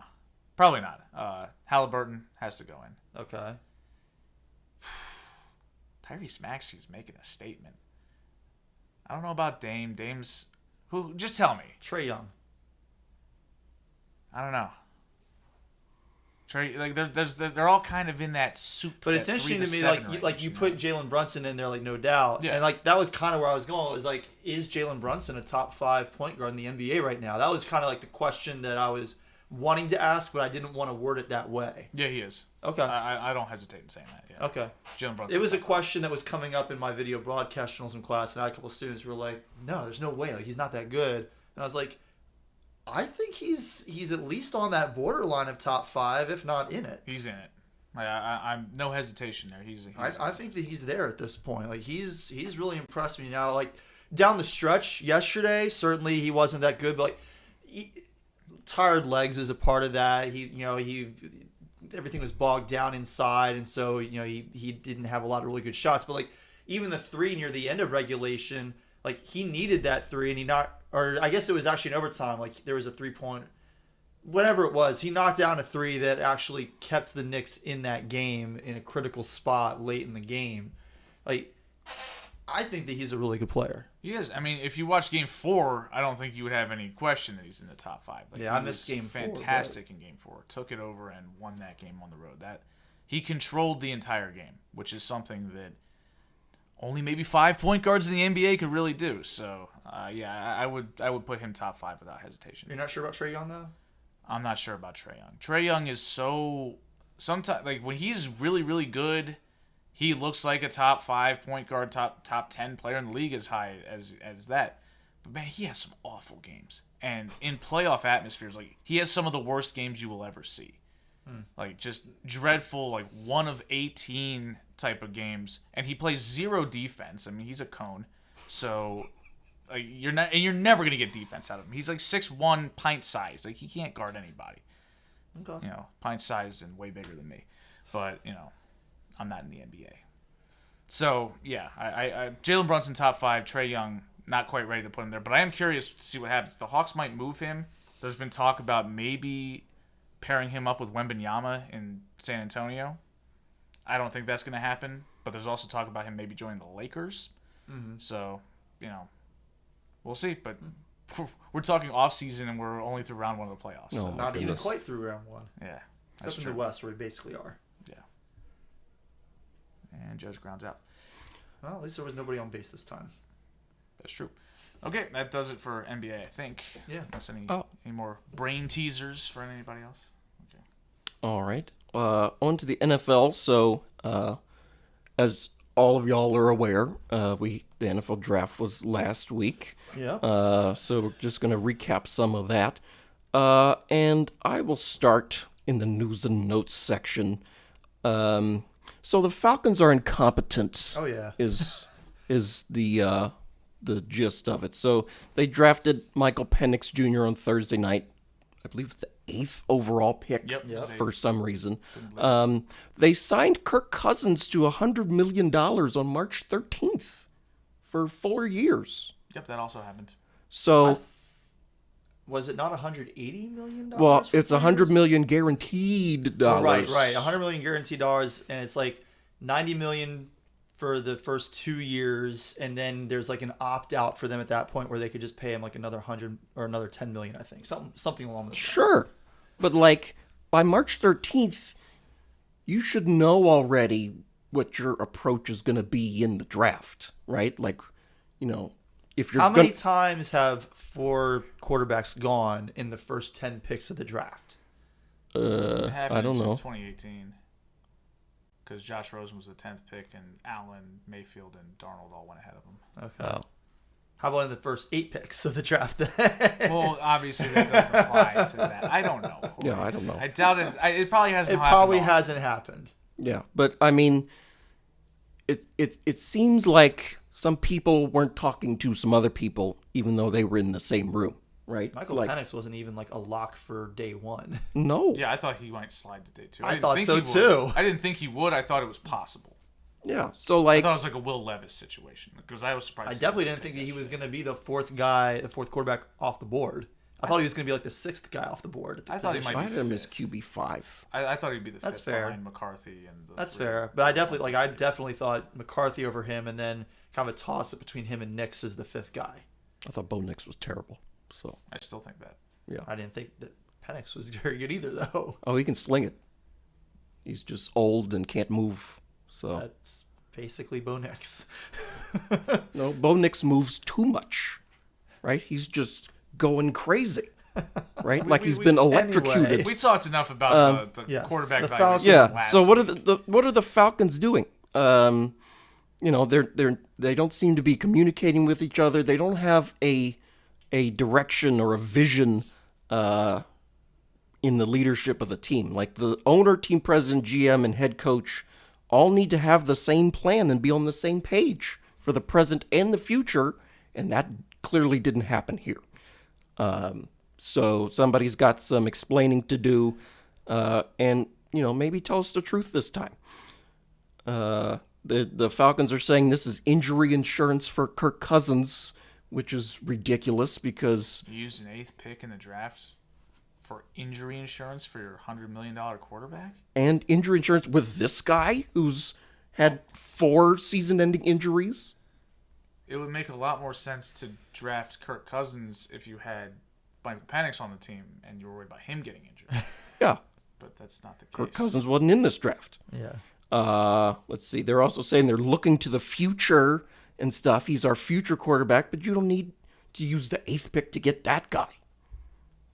Speaker 2: probably not. Halliburton has to go in.
Speaker 3: Okay.
Speaker 2: Tyrese Maxey's making a statement. I don't know about Dame. Dame's who? Just tell me.
Speaker 3: Trae Young.
Speaker 2: I don't know. Trey, like they're all kind of in that soup.
Speaker 3: But it's
Speaker 2: that
Speaker 3: interesting
Speaker 2: 3
Speaker 3: to me,
Speaker 2: 7
Speaker 3: like
Speaker 2: range,
Speaker 3: like you put Jalen Brunson in there, like no doubt,
Speaker 2: Yeah.
Speaker 3: and like that was kind of where I was going. It was like, is Jalen Brunson a top 5 point guard in the NBA right now? That was kind of like the question that I was wanting to ask, but I didn't want to word it that way.
Speaker 2: Yeah, he is.
Speaker 3: Okay.
Speaker 2: I don't hesitate in saying that. Yeah.
Speaker 3: Okay.
Speaker 2: Jalen Brunson.
Speaker 3: It was a question that was coming up in my video broadcast journalism class, and I had a couple students who were like, "No, there's no way. Like he's not that good." And I was like, "I think he's at least on that borderline of top 5, if not in it."
Speaker 2: He's in it. I'm no hesitation there. He's
Speaker 3: I think that he's there at this point. Like he's really impressed me now. Like down the stretch yesterday, certainly he wasn't that good, but like tired legs is a part of that. He everything was bogged down inside, and so he didn't have a lot of really good shots. But like even the 3 near the end of regulation, like he needed that 3, and I guess it was actually in overtime. Like there was a 3-point. Whatever it was, he knocked down a 3 that actually kept the Knicks in that game in a critical spot late in the game. Like, I think that he's a really good player.
Speaker 2: He is. I mean, if you watch Game 4, I don't think you would have any question that he's in the top 5. Like,
Speaker 3: Yeah,
Speaker 2: he
Speaker 3: I missed
Speaker 2: was
Speaker 3: Game 4,
Speaker 2: fantastic in Game 4. Took it over and won that game on the road. He controlled the entire game, which is something that only maybe 5 point guards in the NBA could really do. So, I would put him top 5 without hesitation.
Speaker 3: You're not sure about Trae Young though?
Speaker 2: I'm not sure about Trae Young. Trae Young is sometimes like when he's really, really good, he looks like a top 5 point guard, top 10 player in the league as high as that. But man, he has some awful games. And in playoff atmospheres, like he has some of the worst games you will ever see. Like just dreadful, like 1 of 18 type of games, and he plays 0 defense. I mean, he's a cone, so like you're never gonna get defense out of him. He's like 6'1", pint sized. Like he can't guard anybody.
Speaker 3: Okay.
Speaker 2: You know, pint sized and way bigger than me. But I'm not in the NBA. So yeah, I Jalen Brunson top 5, Trae Young not quite ready to put him there. But I am curious to see what happens. The Hawks might move him. There's been talk about maybe pairing him up with Wembanyama in San Antonio. I don't think that's going to happen, but there's also talk about him maybe joining the Lakers. So, we'll see. But we're talking off-season, and we're only through round 1 of the playoffs.
Speaker 1: No,
Speaker 2: So,
Speaker 3: Not even
Speaker 1: goodness.
Speaker 3: quite through round 1.
Speaker 2: yeah, that's
Speaker 3: Except in
Speaker 2: true.
Speaker 3: the West, where we basically are.
Speaker 2: Yeah. And Judge grounds out.
Speaker 3: Well, at least there was nobody on base this time.
Speaker 2: That's true. Okay, that does it for NBA, I think.
Speaker 3: Yeah.
Speaker 2: Unless any
Speaker 1: Oh.
Speaker 2: more brain teasers for anybody else? Okay.
Speaker 1: All right. On to the NFL. So, as all of y'all are aware, the NFL draft was last week.
Speaker 3: Yeah.
Speaker 1: So we're just going to recap some of that. And I will start in the news and notes section. So the Falcons are incompetent.
Speaker 3: Oh, yeah.
Speaker 1: Is the gist of it. So they drafted Michael Penix Jr. on Thursday night. I believe the 8th overall pick
Speaker 2: Yep. it was
Speaker 1: for
Speaker 2: eighth.
Speaker 1: some reason. They signed Kirk Cousins to $100 million on March 13th for 4 years.
Speaker 2: Yep, that also happened.
Speaker 1: So,
Speaker 3: Was it not $180 million?
Speaker 1: well,
Speaker 3: for
Speaker 1: it's
Speaker 3: 4
Speaker 1: $100
Speaker 3: years?
Speaker 1: million guaranteed dollars.
Speaker 3: Right. $100 million guaranteed dollars, and it's like $90 million for the first 2 years, and then there's like an opt out for them at that point where they could just pay him like another 100 or another 10 million, I think, something along those lines.
Speaker 1: Sure. But like by March 13th, you should know already what your approach is going to be in the draft, right? Like, if you're
Speaker 3: How many
Speaker 1: gonna,
Speaker 3: times have 4 quarterbacks gone in the first 10 picks of the draft?
Speaker 2: It happened
Speaker 1: I don't
Speaker 2: until
Speaker 1: know.
Speaker 2: 2018. Because Josh Rosen was the 10th pick, and Allen, Mayfield, and Darnold all went ahead of him.
Speaker 3: Okay.
Speaker 1: Oh.
Speaker 3: How about in the first 8 picks of the draft then?
Speaker 2: Well, obviously that doesn't apply to that. I don't know. Corey.
Speaker 1: Yeah, I don't know.
Speaker 2: I doubt it. It probably hasn't
Speaker 3: It
Speaker 2: happened.
Speaker 3: probably
Speaker 2: all.
Speaker 3: hasn't happened.
Speaker 1: Yeah, but I mean, it seems like some people weren't talking to some other people, even though they were in the same room, right?
Speaker 3: Michael
Speaker 1: like,
Speaker 3: Penix wasn't even like a lock for day 1.
Speaker 1: no.
Speaker 2: Yeah, I thought he might slide to day 2.
Speaker 3: I
Speaker 2: didn't
Speaker 3: thought
Speaker 2: think
Speaker 3: so,
Speaker 2: he would.
Speaker 3: too.
Speaker 2: I didn't think he would. I thought it was possible.
Speaker 1: Yeah. So
Speaker 2: I
Speaker 1: like,
Speaker 2: thought it was like a Will Levis situation because I was surprised.
Speaker 3: I
Speaker 2: he
Speaker 3: definitely
Speaker 2: didn't
Speaker 3: didn't think that
Speaker 2: take
Speaker 3: he
Speaker 2: that
Speaker 3: was
Speaker 2: shit.
Speaker 3: going to be the fourth quarterback off the board. I thought he was going to be like the 6th guy off the board. At the
Speaker 2: I thought he
Speaker 3: position.
Speaker 2: might
Speaker 1: I
Speaker 2: be
Speaker 1: had him as
Speaker 2: fifth.
Speaker 1: QB5.
Speaker 2: I thought he'd be the
Speaker 3: That's
Speaker 2: fifth
Speaker 3: fair.
Speaker 2: behind McCarthy and the
Speaker 3: That's
Speaker 2: three.
Speaker 3: fair, but I definitely thought McCarthy over him, and then kind of a toss it between him and Nix as the 5th guy.
Speaker 1: I thought Bo Nix was terrible. So
Speaker 2: I still think that.
Speaker 1: yeah.
Speaker 3: I didn't think that Penix was very good either, though.
Speaker 1: Oh, he can sling it. He's just old and can't move. So
Speaker 3: That's basically Bo Nix.
Speaker 1: no, Bo Nix moves too much, right? He's just going crazy, right? Like he's been electrocuted.
Speaker 3: anyway.
Speaker 2: We talked enough about the
Speaker 3: yes,
Speaker 2: quarterback
Speaker 3: the
Speaker 2: evaluation
Speaker 3: Falcons-
Speaker 1: Yeah.
Speaker 2: last
Speaker 1: So what are
Speaker 2: week.
Speaker 1: what are the Falcons doing? They don't seem to be communicating with each other. They don't have a direction or a vision in the leadership of the team. Like the owner, team president, GM, and head coach all need to have the same plan and be on the same page for the present and the future, and that clearly didn't happen here. So somebody's got some explaining to do, and maybe tell us the truth this time. The Falcons are saying this is injury insurance for Kirk Cousins, which is ridiculous because
Speaker 2: You used an 8th pick in the draft for injury insurance for your $100 million quarterback?
Speaker 1: and injury insurance with this guy who's had 4 season-ending injuries.
Speaker 2: it would make a lot more sense to draft Kirk Cousins if you had Michael Penix on the team and you were worried about him getting injured.
Speaker 1: Yeah.
Speaker 2: But that's not the case.
Speaker 1: Kirk Cousins wasn't in this draft.
Speaker 3: Yeah.
Speaker 1: Let's see. They're also saying they're looking to the future and stuff. He's our future quarterback, but you don't need to use the 8th pick to get that guy.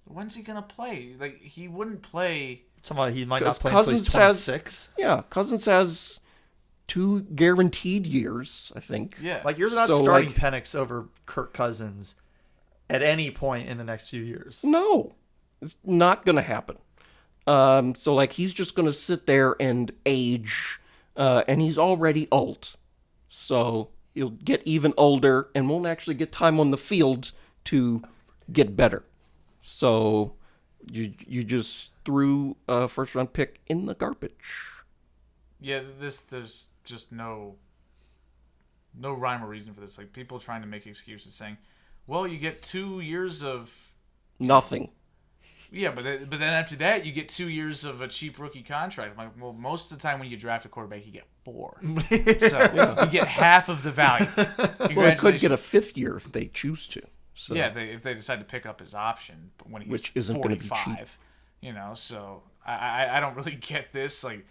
Speaker 2: When's he gonna play? Like, he wouldn't play.
Speaker 3: Somebody he might not
Speaker 1: 'Cause
Speaker 3: play until he's
Speaker 1: Cousins has-
Speaker 3: 26.
Speaker 1: Yeah, Cousins has 2 guaranteed years, I think.
Speaker 2: Yeah.
Speaker 3: Like, you're not
Speaker 1: So,
Speaker 3: starting
Speaker 1: like-
Speaker 3: Penix over Kirk Cousins at any point in the next few years.
Speaker 1: No, it's not going to happen. So, like, he's just going to sit there and age, and he's already old. So he'll get even older and won't actually get time on the field to get better. So you just threw a first-round pick in the garbage.
Speaker 2: Yeah, there's just no rhyme or reason for this. Like, people trying to make excuses saying, well, you get 2 years of...
Speaker 1: Nothing.
Speaker 2: Yeah, but then after that, you get 2 years of a cheap rookie contract. I'm like, well, most of the time when you draft a quarterback, you get 4. So you get half of the value.
Speaker 1: Well, they could get a 5th year if they choose to. So.
Speaker 2: Yeah, if they decide to pick up his option when he's
Speaker 1: Which isn't going to be
Speaker 2: 45,
Speaker 1: cheap.
Speaker 2: you know. So I don't really get this. Like,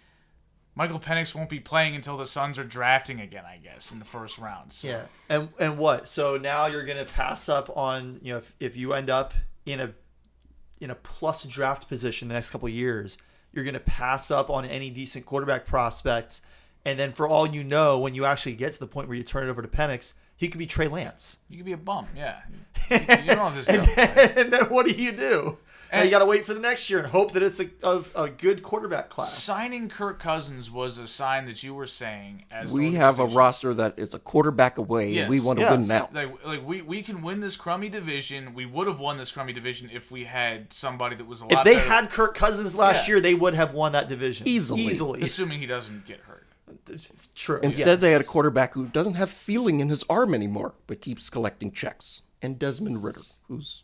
Speaker 2: Michael Penix won't be playing until the Suns are drafting again, I guess, in the first round. So.
Speaker 3: Yeah, and what? So now you're going to pass up on, you know, if you end up in a plus draft position the next couple of years, you're going to pass up on any decent quarterback prospects, and then for all you know, when you actually get to the point where you turn it over to Penix, he could be Trey Lance.
Speaker 2: You could be a bum, yeah. You don't know if this guy.
Speaker 3: And then what do? And you got to wait for the next year and hope that it's a good quarterback class.
Speaker 2: Signing Kirk Cousins was a sign that you were saying as
Speaker 1: We have a roster that is a quarterback away,
Speaker 2: Yes.
Speaker 1: and we want to
Speaker 3: Yes.
Speaker 1: win now.
Speaker 2: Like we can win this crummy division. We would have won this crummy division if we had somebody that was a lot
Speaker 3: If they
Speaker 2: better.
Speaker 3: had Kirk Cousins last
Speaker 2: Yeah.
Speaker 3: year, they would have won that division
Speaker 1: Easily.
Speaker 2: Assuming he doesn't get hurt.
Speaker 3: True.
Speaker 1: Instead, they
Speaker 3: yes.
Speaker 1: had a quarterback who doesn't have feeling in his arm anymore, but keeps collecting checks. And Desmond Ritter, who's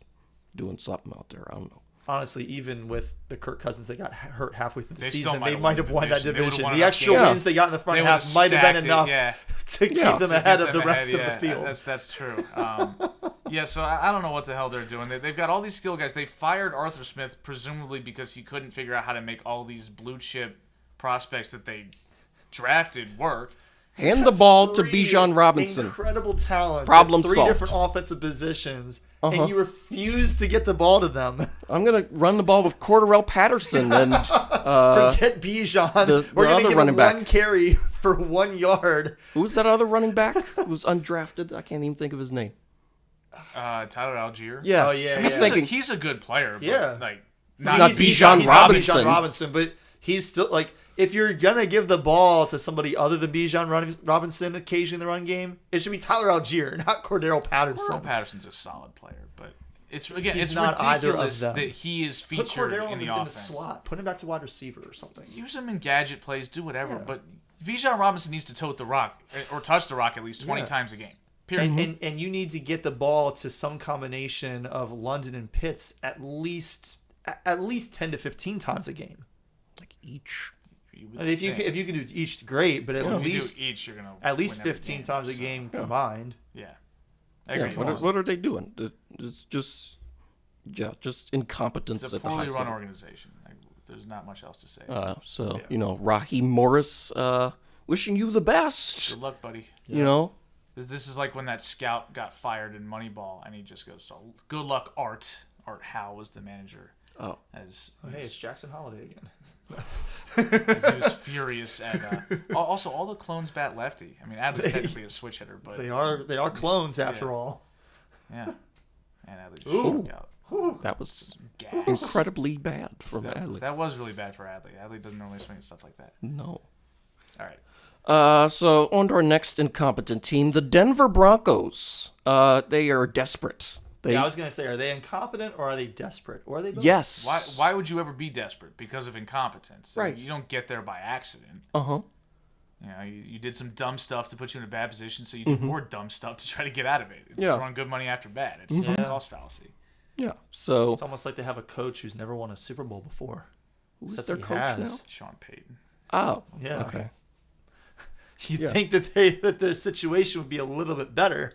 Speaker 1: doing something out there. I don't know.
Speaker 3: Honestly, even with the Kirk Cousins that got hurt halfway through the
Speaker 2: They still
Speaker 3: season,
Speaker 2: might
Speaker 3: they
Speaker 2: have
Speaker 3: might
Speaker 2: won
Speaker 3: have
Speaker 2: the
Speaker 3: won that
Speaker 2: division. They would've
Speaker 3: division.
Speaker 2: won
Speaker 3: The
Speaker 2: enough
Speaker 3: extra
Speaker 1: games.
Speaker 3: wins they got in the front
Speaker 2: They
Speaker 3: half
Speaker 2: would've
Speaker 3: might have been
Speaker 2: stacked it,
Speaker 3: enough
Speaker 2: yeah.
Speaker 3: to keep
Speaker 1: Yeah.
Speaker 3: them
Speaker 2: To
Speaker 3: ahead
Speaker 2: get
Speaker 3: of the
Speaker 2: them
Speaker 3: rest
Speaker 2: ahead,
Speaker 3: of the
Speaker 2: yeah.
Speaker 3: field.
Speaker 2: That's true. Yeah, so I don't know what the hell they're doing. They've got all these skill guys. They fired Arthur Smith presumably because he couldn't figure out how to make all these blue chip prospects that they drafted work.
Speaker 1: Hand the ball to
Speaker 3: Three
Speaker 1: Bijan Robinson.
Speaker 3: Incredible talent.
Speaker 1: Problem
Speaker 3: at three
Speaker 1: solved.
Speaker 3: different offensive positions,
Speaker 1: Uh-huh.
Speaker 3: and you refuse to get the ball to them.
Speaker 1: I'm going to run the ball with Cordarrelle Patterson and
Speaker 3: Forget Bijan. We're going
Speaker 1: other
Speaker 3: to give
Speaker 1: running
Speaker 3: him
Speaker 1: back.
Speaker 3: 1 carry for 1 yard.
Speaker 1: who's that other running back who's undrafted? I can't even think of his name.
Speaker 2: Tyler Algier.
Speaker 1: Yes.
Speaker 3: Oh, yeah,
Speaker 1: I'm
Speaker 3: yeah.
Speaker 1: thinking,
Speaker 2: He's a good player. But
Speaker 3: Yeah.
Speaker 2: like
Speaker 1: not
Speaker 2: not
Speaker 1: Bijan
Speaker 3: He's
Speaker 1: Robinson.
Speaker 3: not Bijan Robinson, but he's still like, if you're gonna give the ball to somebody other than Bijan Robinson occasionally in the run game, it should be Tyler Algier, not Cordero Patterson.
Speaker 2: Cordell Patterson's a solid player, but it's
Speaker 3: He's
Speaker 2: it's
Speaker 3: not either of
Speaker 2: ridiculous
Speaker 3: them.
Speaker 2: that he is
Speaker 3: Put
Speaker 2: featured
Speaker 3: Cordero
Speaker 2: in the
Speaker 3: in the
Speaker 2: offense.
Speaker 3: slot. Put him back to wide receiver or something.
Speaker 2: Use him in gadget plays, do whatever,
Speaker 3: Yeah.
Speaker 2: but Bijan Robinson needs to tote the rock or touch the rock at least 20
Speaker 3: Yeah.
Speaker 2: times a game. Period.
Speaker 3: And you need to get the ball to some combination of London and Pitts at least 10 to 15 times a game.
Speaker 1: like each.
Speaker 2: You would
Speaker 3: And if you
Speaker 2: think.
Speaker 3: can do each, great, but
Speaker 2: If you do each, you're gonna
Speaker 3: at least
Speaker 2: win every
Speaker 3: 15
Speaker 2: game,
Speaker 3: times a
Speaker 2: so,
Speaker 3: game combined.
Speaker 2: Yeah, I
Speaker 1: Yeah,
Speaker 2: agree.
Speaker 1: what are they doing? It's just incompetence
Speaker 2: It's a
Speaker 1: at the high
Speaker 2: poorly run
Speaker 1: school.
Speaker 2: organization. Like, there's not much else to say.
Speaker 1: So,
Speaker 2: Yeah.
Speaker 1: Raheem Morris, wishing you the best.
Speaker 2: Good luck, buddy.
Speaker 1: You know?
Speaker 2: This is like when that scout got fired in Moneyball, and he just goes, so, "Good luck, Art." Art Howe was the manager.
Speaker 1: Oh.
Speaker 2: As
Speaker 3: Oh, hey, it's Jackson Holiday again.
Speaker 2: as he was furious at. Also, all the clones bat lefty. I mean, Adley's technically a switch hitter, but
Speaker 3: They are clones after
Speaker 2: Yeah.
Speaker 3: all.
Speaker 2: yeah. And Adley just
Speaker 1: Ooh.
Speaker 2: struck out.
Speaker 1: That was
Speaker 2: Gas.
Speaker 1: incredibly bad from Adley.
Speaker 2: That was really bad for Adley. Adley doesn't normally swing at stuff like that.
Speaker 1: No.
Speaker 2: All right.
Speaker 1: So on to our next incompetent team, the Denver Broncos. They are desperate.
Speaker 3: I was gonna say, are they incompetent or are they desperate? Or are they both?
Speaker 1: Yes.
Speaker 2: Why would you ever be desperate? Because of incompetence.
Speaker 1: Right.
Speaker 2: You don't get there by accident.
Speaker 1: Uh-huh.
Speaker 2: You know, you did some dumb stuff to put you in a bad position, so you did more dumb stuff to try to get out of it. It's
Speaker 1: Yeah.
Speaker 2: throwing good money after bad. It's a sunk cost fallacy.
Speaker 1: Yeah. So
Speaker 3: It's almost like they have a coach who's never won a Super Bowl before.
Speaker 1: who's
Speaker 3: Except
Speaker 1: their
Speaker 3: he
Speaker 1: coach
Speaker 3: has.
Speaker 2: Sean Payton.
Speaker 1: now? Oh.
Speaker 3: Yeah.
Speaker 1: Okay.
Speaker 3: You'd
Speaker 1: Yeah.
Speaker 3: think that the situation would be a little bit better.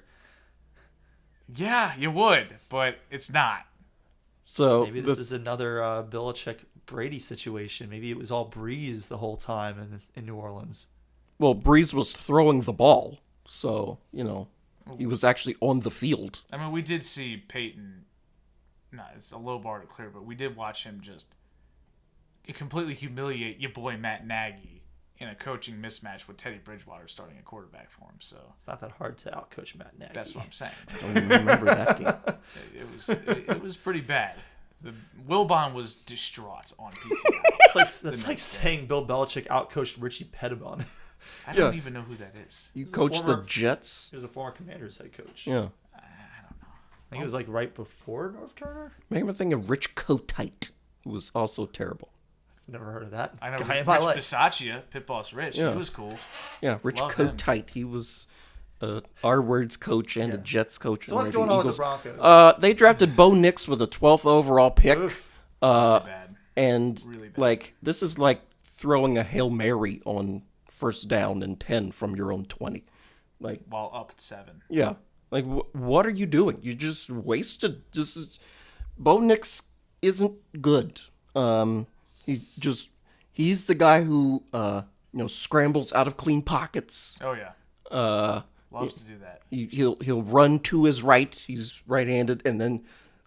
Speaker 2: Yeah, you would, but it's not.
Speaker 1: So
Speaker 3: Maybe this is another Belichick Brady situation. Maybe it was all Breeze the whole time in New Orleans.
Speaker 1: well, Breeze was throwing the ball, so he was actually on the field.
Speaker 2: I mean, we did see Peyton. No, it's a low bar to clear, but we did watch him just completely humiliate your boy Matt Nagy in a coaching mismatch with Teddy Bridgewater starting a quarterback for him. So
Speaker 3: It's not that hard to outcoach Matt Nagy.
Speaker 2: that's what I'm saying.
Speaker 1: I don't even remember that game.
Speaker 2: It was pretty bad. Wilbon was distraught on PTO.
Speaker 3: That's like saying Bill Belichick outcoached Richie Pettibon.
Speaker 2: I don't
Speaker 1: Yeah.
Speaker 2: even know who that is.
Speaker 1: You
Speaker 3: a
Speaker 1: coached the
Speaker 3: former-
Speaker 1: Jets.
Speaker 3: He was a former Commander's head coach.
Speaker 1: Yeah.
Speaker 3: I think it was like right before North Turner.
Speaker 1: Maybe I'm thinking of Rich Kotite, who was also terrible.
Speaker 3: Never heard of that
Speaker 2: I know
Speaker 3: guy in
Speaker 2: Rich
Speaker 3: my life.
Speaker 2: Bisaccia, Pit Boss Rich.
Speaker 1: Yeah.
Speaker 2: He was cool.
Speaker 1: Yeah, Rich
Speaker 2: Love him.
Speaker 1: Kotite. He was our words coach and a Jets coach.
Speaker 3: So what's
Speaker 1: and
Speaker 3: going on with the
Speaker 1: Eagles.
Speaker 3: Broncos?
Speaker 1: They drafted Bo Nix with a 12th overall pick.
Speaker 3: Oof.
Speaker 2: Really bad.
Speaker 1: And
Speaker 2: Really bad.
Speaker 1: like this is like throwing a Hail Mary on first down and 10 from your own 20. Like,
Speaker 2: While up 7.
Speaker 1: yeah. Like, what are you doing? You just wasted. Bo Nix isn't good. He's the guy who scrambles out of clean pockets.
Speaker 2: Oh yeah. Loves to do that.
Speaker 1: He'll run to his right. He's right-handed, and then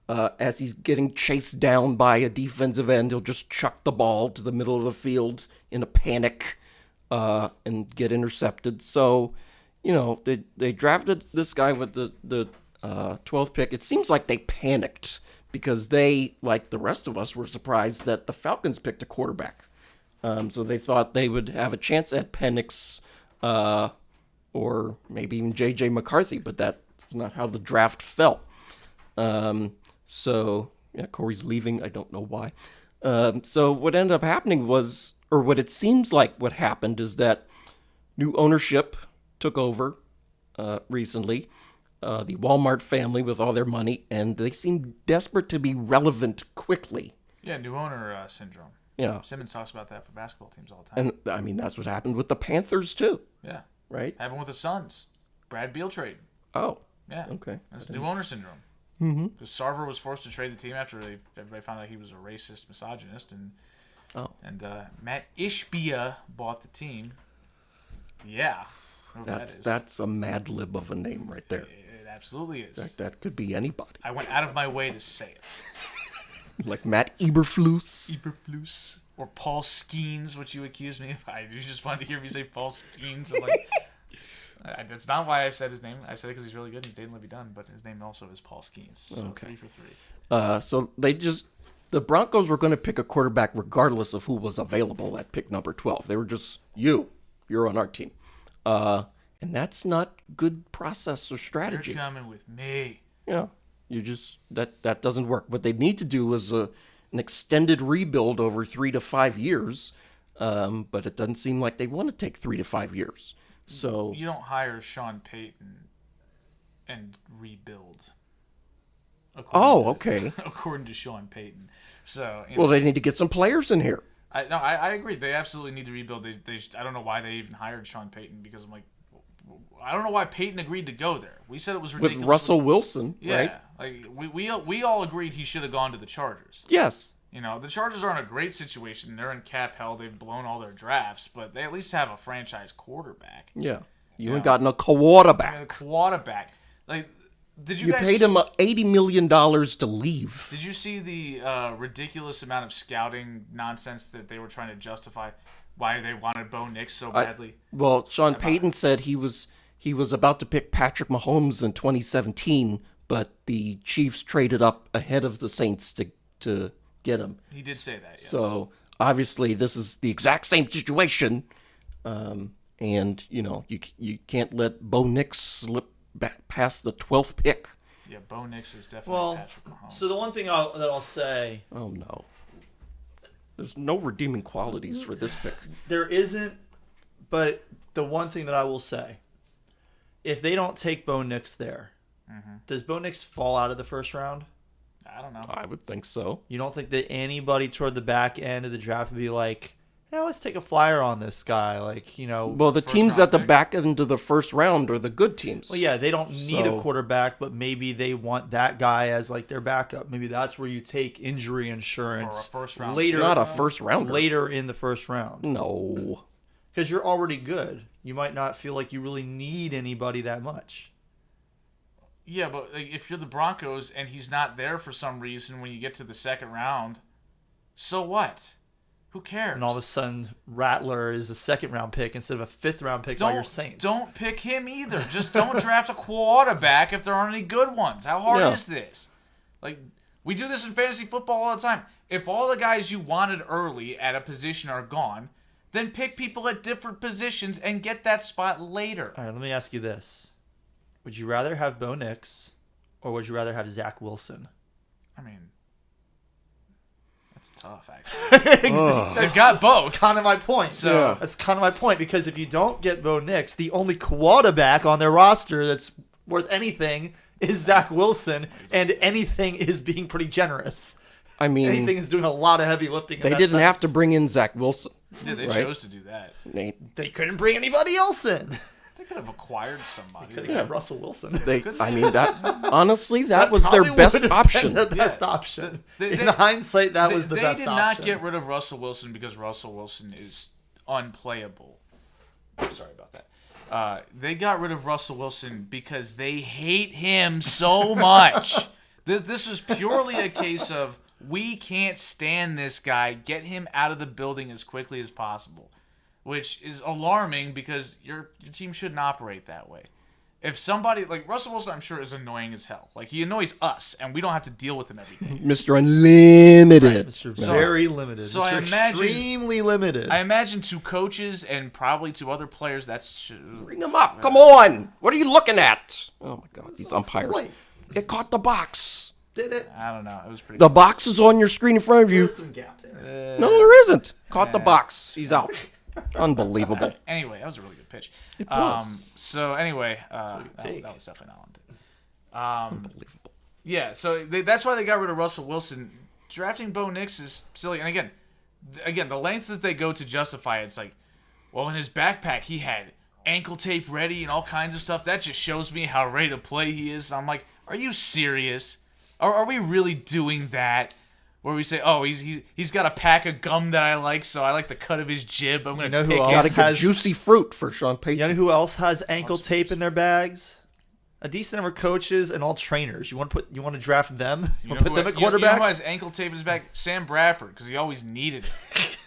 Speaker 1: as he's getting chased down by a defensive end, he'll just chuck the ball to the middle of the field in a panic and get intercepted. So, they drafted this guy with the 12th pick. It seems like they panicked because they, like the rest of us, were surprised that the Falcons picked a quarterback. So they thought they would have a chance at Penix or maybe even J.J. McCarthy, but that's not how the draft fell. So, yeah, Corey's leaving. I don't know why. So what ended up happening was, or what it seems like what happened is that new ownership took over recently, the Walmart family with all their money, and they seemed desperate to be relevant quickly.
Speaker 2: Yeah, new owner syndrome.
Speaker 1: Yeah.
Speaker 2: Simmons talks about that for basketball teams all the time.
Speaker 1: And, I mean, that's what happened with the Panthers, too,
Speaker 2: Yeah.
Speaker 1: right?
Speaker 2: Happened with the Suns. Brad Beal trade.
Speaker 1: Oh,
Speaker 2: Yeah.
Speaker 1: okay.
Speaker 2: That's new owner syndrome. Because Sarver was forced to trade the team after everybody found out he was a racist misogynist, and Matt Ishbia bought the team. Yeah, whoever that is.
Speaker 1: That's a Mad Lib of a name right there.
Speaker 2: It absolutely is.
Speaker 1: That could be anybody.
Speaker 2: I went out of my way to say it.
Speaker 1: Like Matt Eberflus.
Speaker 2: Eberflus or Paul Skeens, which you accused me of. You just wanted to hear me say Paul Skeens. I'm like, that's not why I said his name. I said it because he's really good and he's dating Livy Dunn, but his name also is Paul Skeens. So
Speaker 1: Okay.
Speaker 2: 3 for 3.
Speaker 1: So the Broncos were going to pick a quarterback regardless of who was available at pick number 12. They were just, you're on our team. And that's not good process or strategy.
Speaker 2: You're coming with me.
Speaker 1: Yeah, you just that doesn't work. What they need to do is an extended rebuild over 3 to 5 years, but it doesn't seem like they want to take 3 to 5 years. So
Speaker 2: You don't hire Sean Payton and rebuild.
Speaker 1: okay.
Speaker 2: According to Sean Payton. So,
Speaker 1: Well, they need to get some players in here.
Speaker 2: I agree. They absolutely need to rebuild. I don't know why they even hired Sean Payton, because I'm like, I don't know why Payton agreed to go there. We said it was ridiculous.
Speaker 1: With Russell Wilson,
Speaker 2: Yeah,
Speaker 1: right?
Speaker 2: like we all agreed he should have gone to the Chargers.
Speaker 1: Yes.
Speaker 2: The Chargers are in a great situation. They're in cap hell. They've blown all their drafts, but they at least have a franchise quarterback.
Speaker 1: Yeah. You ain't gotten a quarterback.
Speaker 2: And a quarterback. Like, did
Speaker 1: You
Speaker 2: guys
Speaker 1: paid him $80 million to leave.
Speaker 2: Did you see the ridiculous amount of scouting nonsense that they were trying to justify why they wanted Bo Nix so badly?
Speaker 1: Well, Sean Payton said he was about to pick Patrick Mahomes in 2017, but the Chiefs traded up ahead of the Saints to get him.
Speaker 2: He did say that, yes.
Speaker 1: So obviously this is the exact same situation, and you can't let Bo Nix slip back past the 12th pick.
Speaker 2: Yeah, Bo Nix is definitely Patrick Mahomes.
Speaker 3: So the one thing that I'll say,
Speaker 1: Oh no, there's no redeeming qualities for this pick.
Speaker 3: there isn't, but the one thing that I will say, if they don't take Bo Nix there, does Bo Nix fall out of the first round?
Speaker 2: I don't know.
Speaker 1: I would think so.
Speaker 3: You don't think that anybody toward the back end of the draft would be like, yeah, let's take a flyer on this guy. Like,
Speaker 1: Well, the
Speaker 2: First
Speaker 1: teams
Speaker 2: round
Speaker 1: at the
Speaker 2: pick.
Speaker 1: back end of the first round are the good teams.
Speaker 3: well, yeah, they don't need
Speaker 1: So-
Speaker 3: a quarterback, but maybe they want that guy as like their backup. Maybe that's where you take injury insurance
Speaker 2: For a first round
Speaker 3: later,
Speaker 1: Not a first rounder.
Speaker 3: later in the first round,
Speaker 1: No.
Speaker 3: because you're already good. You might not feel like you really need anybody that much.
Speaker 2: Yeah, but like, if you're the Broncos and he's not there for some reason when you get to the second round, so what? Who cares?
Speaker 3: And all of a sudden, Rattler is a second round pick instead of a fifth round pick by your Saints.
Speaker 2: Don't pick him either. Just don't draft a quarterback if there aren't any good ones. How hard
Speaker 1: Yeah.
Speaker 2: is this? Like, we do this in fantasy football all the time. If all the guys you wanted early at a position are gone, then pick people at different positions and get that spot later.
Speaker 3: All right, let me ask you this: would you rather have Bo Nix, or would you rather have Zach Wilson?
Speaker 2: I mean, that's tough, actually.
Speaker 1: Ugh.
Speaker 2: They've got both.
Speaker 3: That's kind of my point.
Speaker 2: So-
Speaker 3: that's kind of my point, because if you don't get Bo Nix, the only quarterback on their roster that's worth anything is Zach Wilson, and anything is being pretty generous.
Speaker 1: I mean,
Speaker 3: Anything is doing a lot of heavy lifting.
Speaker 1: they didn't have to bring in Zach Wilson.
Speaker 2: Yeah, they
Speaker 1: Right.
Speaker 2: chose to do that.
Speaker 1: They,
Speaker 3: They couldn't bring anybody else in.
Speaker 2: They could have acquired somebody.
Speaker 3: Could have kept Russell Wilson.
Speaker 1: I mean, that honestly, that was their
Speaker 3: probably
Speaker 1: best
Speaker 3: would have
Speaker 1: option.
Speaker 3: been the best option.
Speaker 2: They-
Speaker 3: In
Speaker 2: they-
Speaker 3: hindsight, that was the
Speaker 2: they
Speaker 3: best
Speaker 2: did
Speaker 3: option.
Speaker 2: not get rid of Russell Wilson because Russell Wilson is unplayable. I'm sorry about that. They got rid of Russell Wilson because they hate him so much. This was purely a case of, we can't stand this guy. Get him out of the building as quickly as possible, which is alarming because your team shouldn't operate that way. If somebody like Russell Wilson, I'm sure, is annoying as hell. Like, he annoys us, and we don't have to deal with him every day.
Speaker 1: Mr. Unlimited.
Speaker 3: Mr.
Speaker 2: So-
Speaker 3: Very limited.
Speaker 2: so
Speaker 3: Mr.
Speaker 2: I imagine-
Speaker 3: extremely limited.
Speaker 2: I imagine to coaches and probably to other players, that's
Speaker 1: Bring him up. Come on. What are you looking at? Oh, my God. These umpires.
Speaker 3: play.
Speaker 1: It caught the box.
Speaker 3: Did it?
Speaker 2: I don't know. It was pretty.
Speaker 1: The box is on your screen in front of you.
Speaker 3: There's some gap there.
Speaker 1: No, there isn't. Caught the box. He's out. Unbelievable.
Speaker 2: Anyway, that was a really good pitch. It
Speaker 1: was.
Speaker 2: So anyway, that
Speaker 3: take.
Speaker 2: was definitely not on.
Speaker 1: Unbelievable.
Speaker 2: Yeah. So that's why they got rid of Russell Wilson. Drafting Bo Nix is silly. And again, the length that they go to justify it, it's like, well, in his backpack he had ankle tape ready and all kinds of stuff. That just shows me how ready to play he is. I'm like, are you serious? Are we really doing that? Where we say, oh, he's got a pack of gum that I like, so I like the cut of his jib. I'm gonna
Speaker 3: know who
Speaker 2: pick
Speaker 3: else
Speaker 2: it.
Speaker 1: Gotta get
Speaker 3: has-
Speaker 1: juicy fruit for Sean Payton.
Speaker 3: You know who else has ankle tape in their bags? A decent number of coaches and all trainers. You want to draft them? You want to put them at
Speaker 2: You know
Speaker 3: quarterback?
Speaker 2: who has ankle tape in his back? Sam Bradford, because he always needed it.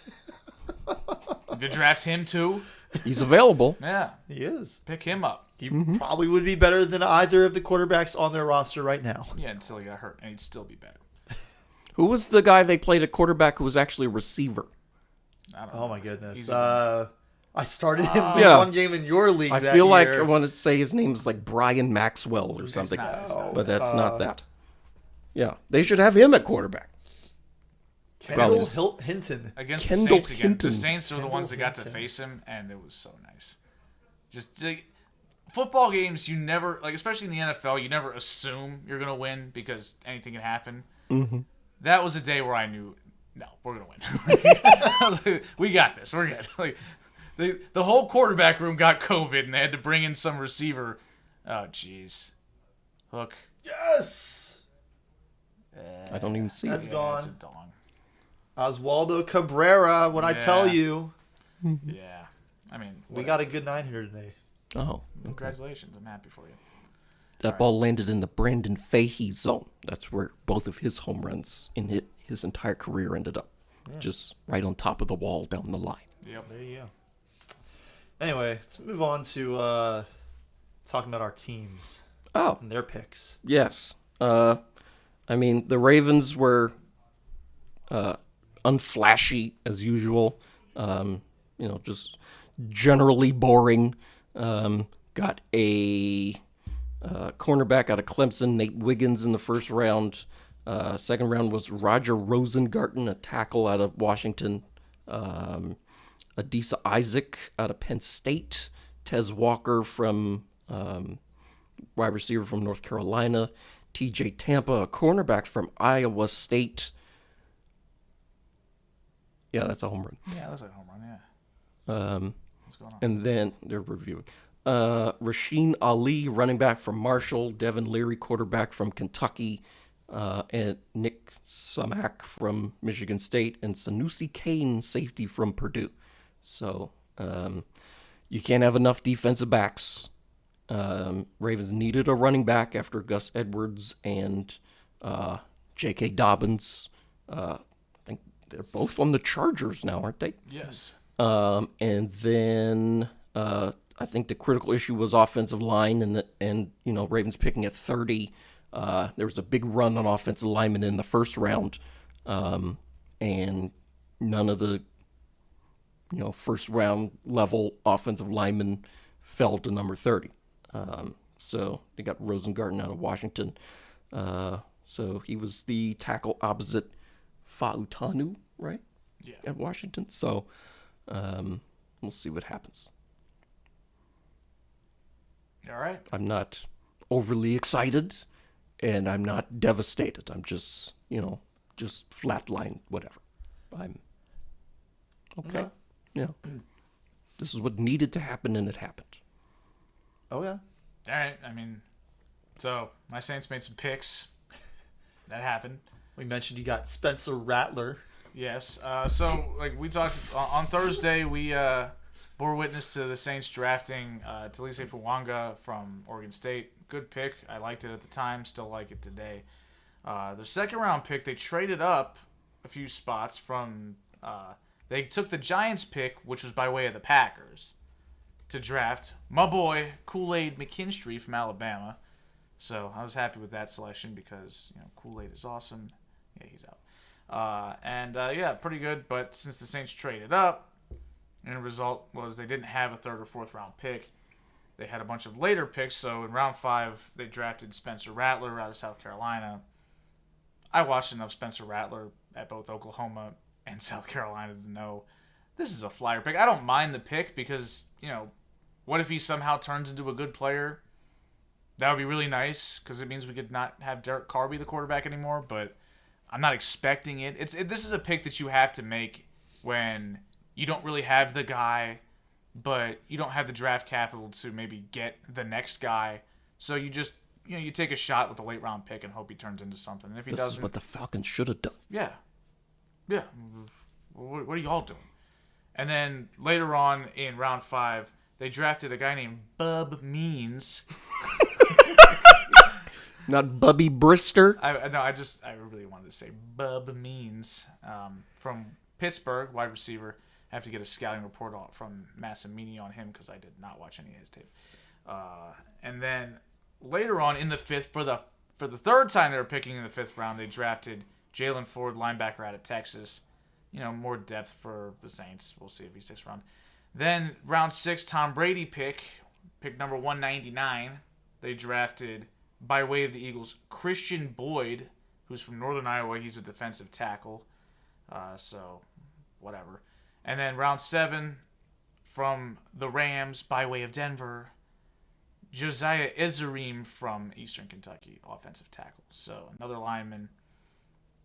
Speaker 2: You could draft him too.
Speaker 1: He's available.
Speaker 2: Yeah,
Speaker 3: He is.
Speaker 2: pick him up.
Speaker 3: He probably would be better than either of the quarterbacks on their roster right now.
Speaker 2: Yeah, until he got hurt, and he'd still be better.
Speaker 1: Who was the guy they played at quarterback who was actually a receiver?
Speaker 2: I don't
Speaker 3: Oh
Speaker 2: know.
Speaker 3: my goodness.
Speaker 2: He's
Speaker 3: I started him in
Speaker 1: Yeah.
Speaker 3: one game in your league.
Speaker 1: I
Speaker 3: that
Speaker 1: feel like
Speaker 3: year.
Speaker 1: I want to say his name is like Brian Maxwell or something.
Speaker 2: not, it's not.
Speaker 1: But that's not that. Yeah, they should have him at quarterback.
Speaker 3: Kendall
Speaker 1: Well,
Speaker 3: Hinton.
Speaker 2: Against
Speaker 1: Kendall
Speaker 2: the Saints again.
Speaker 1: Hinton.
Speaker 2: The Saints were the
Speaker 3: Kendall
Speaker 2: ones that got to
Speaker 3: Hinton.
Speaker 2: face him, and it was so nice. Just like, football games, you never, like, especially in the NFL, you never assume you're gonna win because anything can happen. Mm-hmm. That was a day where I knew, no, we're gonna win. I was like, we got this. We're good. Like, the whole quarterback room got COVID, and they had to bring in some receiver. Oh, jeez. Hook.
Speaker 3: Yes.
Speaker 1: I don't even see
Speaker 3: That's
Speaker 1: it.
Speaker 3: gone.
Speaker 2: It's a dong.
Speaker 3: Oswaldo Cabrera. What I tell
Speaker 2: Yeah.
Speaker 3: you,
Speaker 2: Yeah. I mean,
Speaker 3: we got a good 9 hitter today.
Speaker 1: Oh,
Speaker 2: congratulations. I'm happy for you.
Speaker 1: that ball landed in the Brandon Fahey zone. That's where both of his home runs in his entire career ended up. Just right on top of the wall down the line.
Speaker 2: Yep.
Speaker 3: There you go. Anyway, let's move on to talking about our teams
Speaker 1: Oh,
Speaker 3: and their picks.
Speaker 1: yes. I mean, the Ravens were unflashy as usual. Just generally boring. Got a cornerback out of Clemson, Nate Wiggins, in the first round. Second round was Roger Rosengarten, a tackle out of Washington. Adisa Isaac out of Penn State. Tez Walker from wide receiver from North Carolina. T.J. Tampa, a cornerback from Iowa State. Yeah, that's a home run.
Speaker 2: Yeah, that's like a home run. Yeah. What's going on?
Speaker 1: And then they're reviewing. Rasheen Ali, running back from Marshall, Devin Leary, quarterback from Kentucky, and Nick Samak from Michigan State, and Sanusi Kane, safety from Purdue. So you can't have enough defensive backs. Ravens needed a running back after Gus Edwards and J.K. Dobbins. I think they're both on the Chargers now, aren't they?
Speaker 2: Yes.
Speaker 1: And then I think the critical issue was offensive line, and Ravens picking at 30. There was a big run on offensive linemen in the first round, and none of the first round level offensive linemen fell to number 30. So they got Rosengarten out of Washington. So he was the tackle opposite Fa'utanu, right?
Speaker 2: Yeah.
Speaker 1: At Washington. So we'll see what happens.
Speaker 2: All right.
Speaker 1: I'm not overly excited, and I'm not devastated. I'm just, just flatline, whatever. I'm okay. Yeah. This is what needed to happen, and it happened.
Speaker 3: Oh, yeah.
Speaker 2: All right. I mean, so my Saints made some picks. That happened.
Speaker 3: We mentioned you got Spencer Rattler.
Speaker 2: Yes. So, like we talked on Thursday, we bore witness to the Saints drafting Talise Fuwanga from Oregon State. Good pick. I liked it at the time. Still like it today. The second round pick, they traded up a few spots from. They took the Giants pick, which was by way of the Packers, to draft my boy Kool-Aid McKinstry from Alabama. So I was happy with that selection because Kool-Aid is awesome. Yeah, he's out. Yeah, pretty good. But since the Saints traded up, and the result was they didn't have a third or fourth round pick. They had a bunch of later picks. So in round 5, they drafted Spencer Rattler out of South Carolina. I watched enough Spencer Rattler at both Oklahoma and South Carolina to know this is a flyer pick. I don't mind the pick because, what if he somehow turns into a good player? That would be really nice because it means we could not have Derek Carr be the quarterback anymore, but I'm not expecting it. This is a pick that you have to make when you don't really have the guy, but you don't have the draft capital to maybe get the next guy. So you just, you take a shot with a late round pick and hope he turns into something. And if he doesn't,
Speaker 1: This is what the Falcons should have done.
Speaker 2: Yeah. What are y'all doing? And then later on in round 5, they drafted a guy named Bub Means.
Speaker 1: Not Bubby Brister.
Speaker 2: I really wanted to say Bub Means from Pittsburgh, wide receiver. I have to get a scouting report from Massimini on him because I did not watch any of his tape. And then later on in the 5th, for the third time they were picking in the 5th round, they drafted Jalen Ford, linebacker out of Texas. More depth for the Saints. We'll see if he sticks around. Then round 6, Tom Brady pick number 199. They drafted, by way of the Eagles, Christian Boyd, who's from Northern Iowa. He's a defensive tackle. So, whatever. And then round 7, from the Rams, by way of Denver, Josiah Ezerim from Eastern Kentucky, offensive tackle. So, another lineman.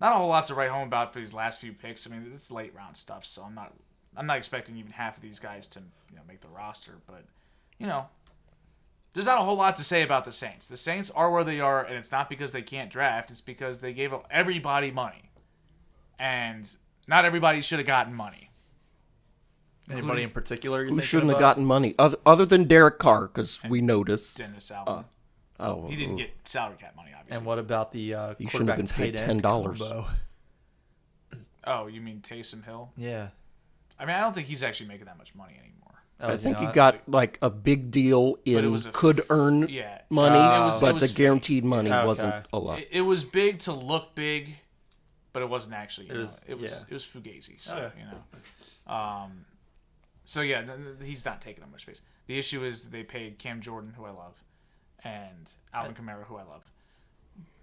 Speaker 2: Not a whole lot to write home about for these last few picks. I mean, it's late round stuff, so I'm not expecting even half of these guys to make the roster. But there's not a whole lot to say about the Saints. The Saints are where they are, and it's not because they can't draft. It's because they gave everybody money, and not everybody should have gotten money.
Speaker 3: Anybody in particular?
Speaker 1: Who shouldn't have gotten money other than Derek Carr? Because we noticed
Speaker 2: Dennis Allen. He didn't get salary cap money, obviously.
Speaker 3: And what about the
Speaker 1: he shouldn't have been paid $10.
Speaker 2: Oh, you mean Taysom Hill?
Speaker 3: Yeah.
Speaker 2: I mean, I don't think he's actually making that much money anymore.
Speaker 1: I think he got like a big deal in could earn money, but the guaranteed money wasn't a lot.
Speaker 2: It was big to look big, but it wasn't actually. It was fugazi. So So yeah, he's not taking up much space. The issue is they paid Cam Jordan, who I love, and Alvin Kamara, who I love,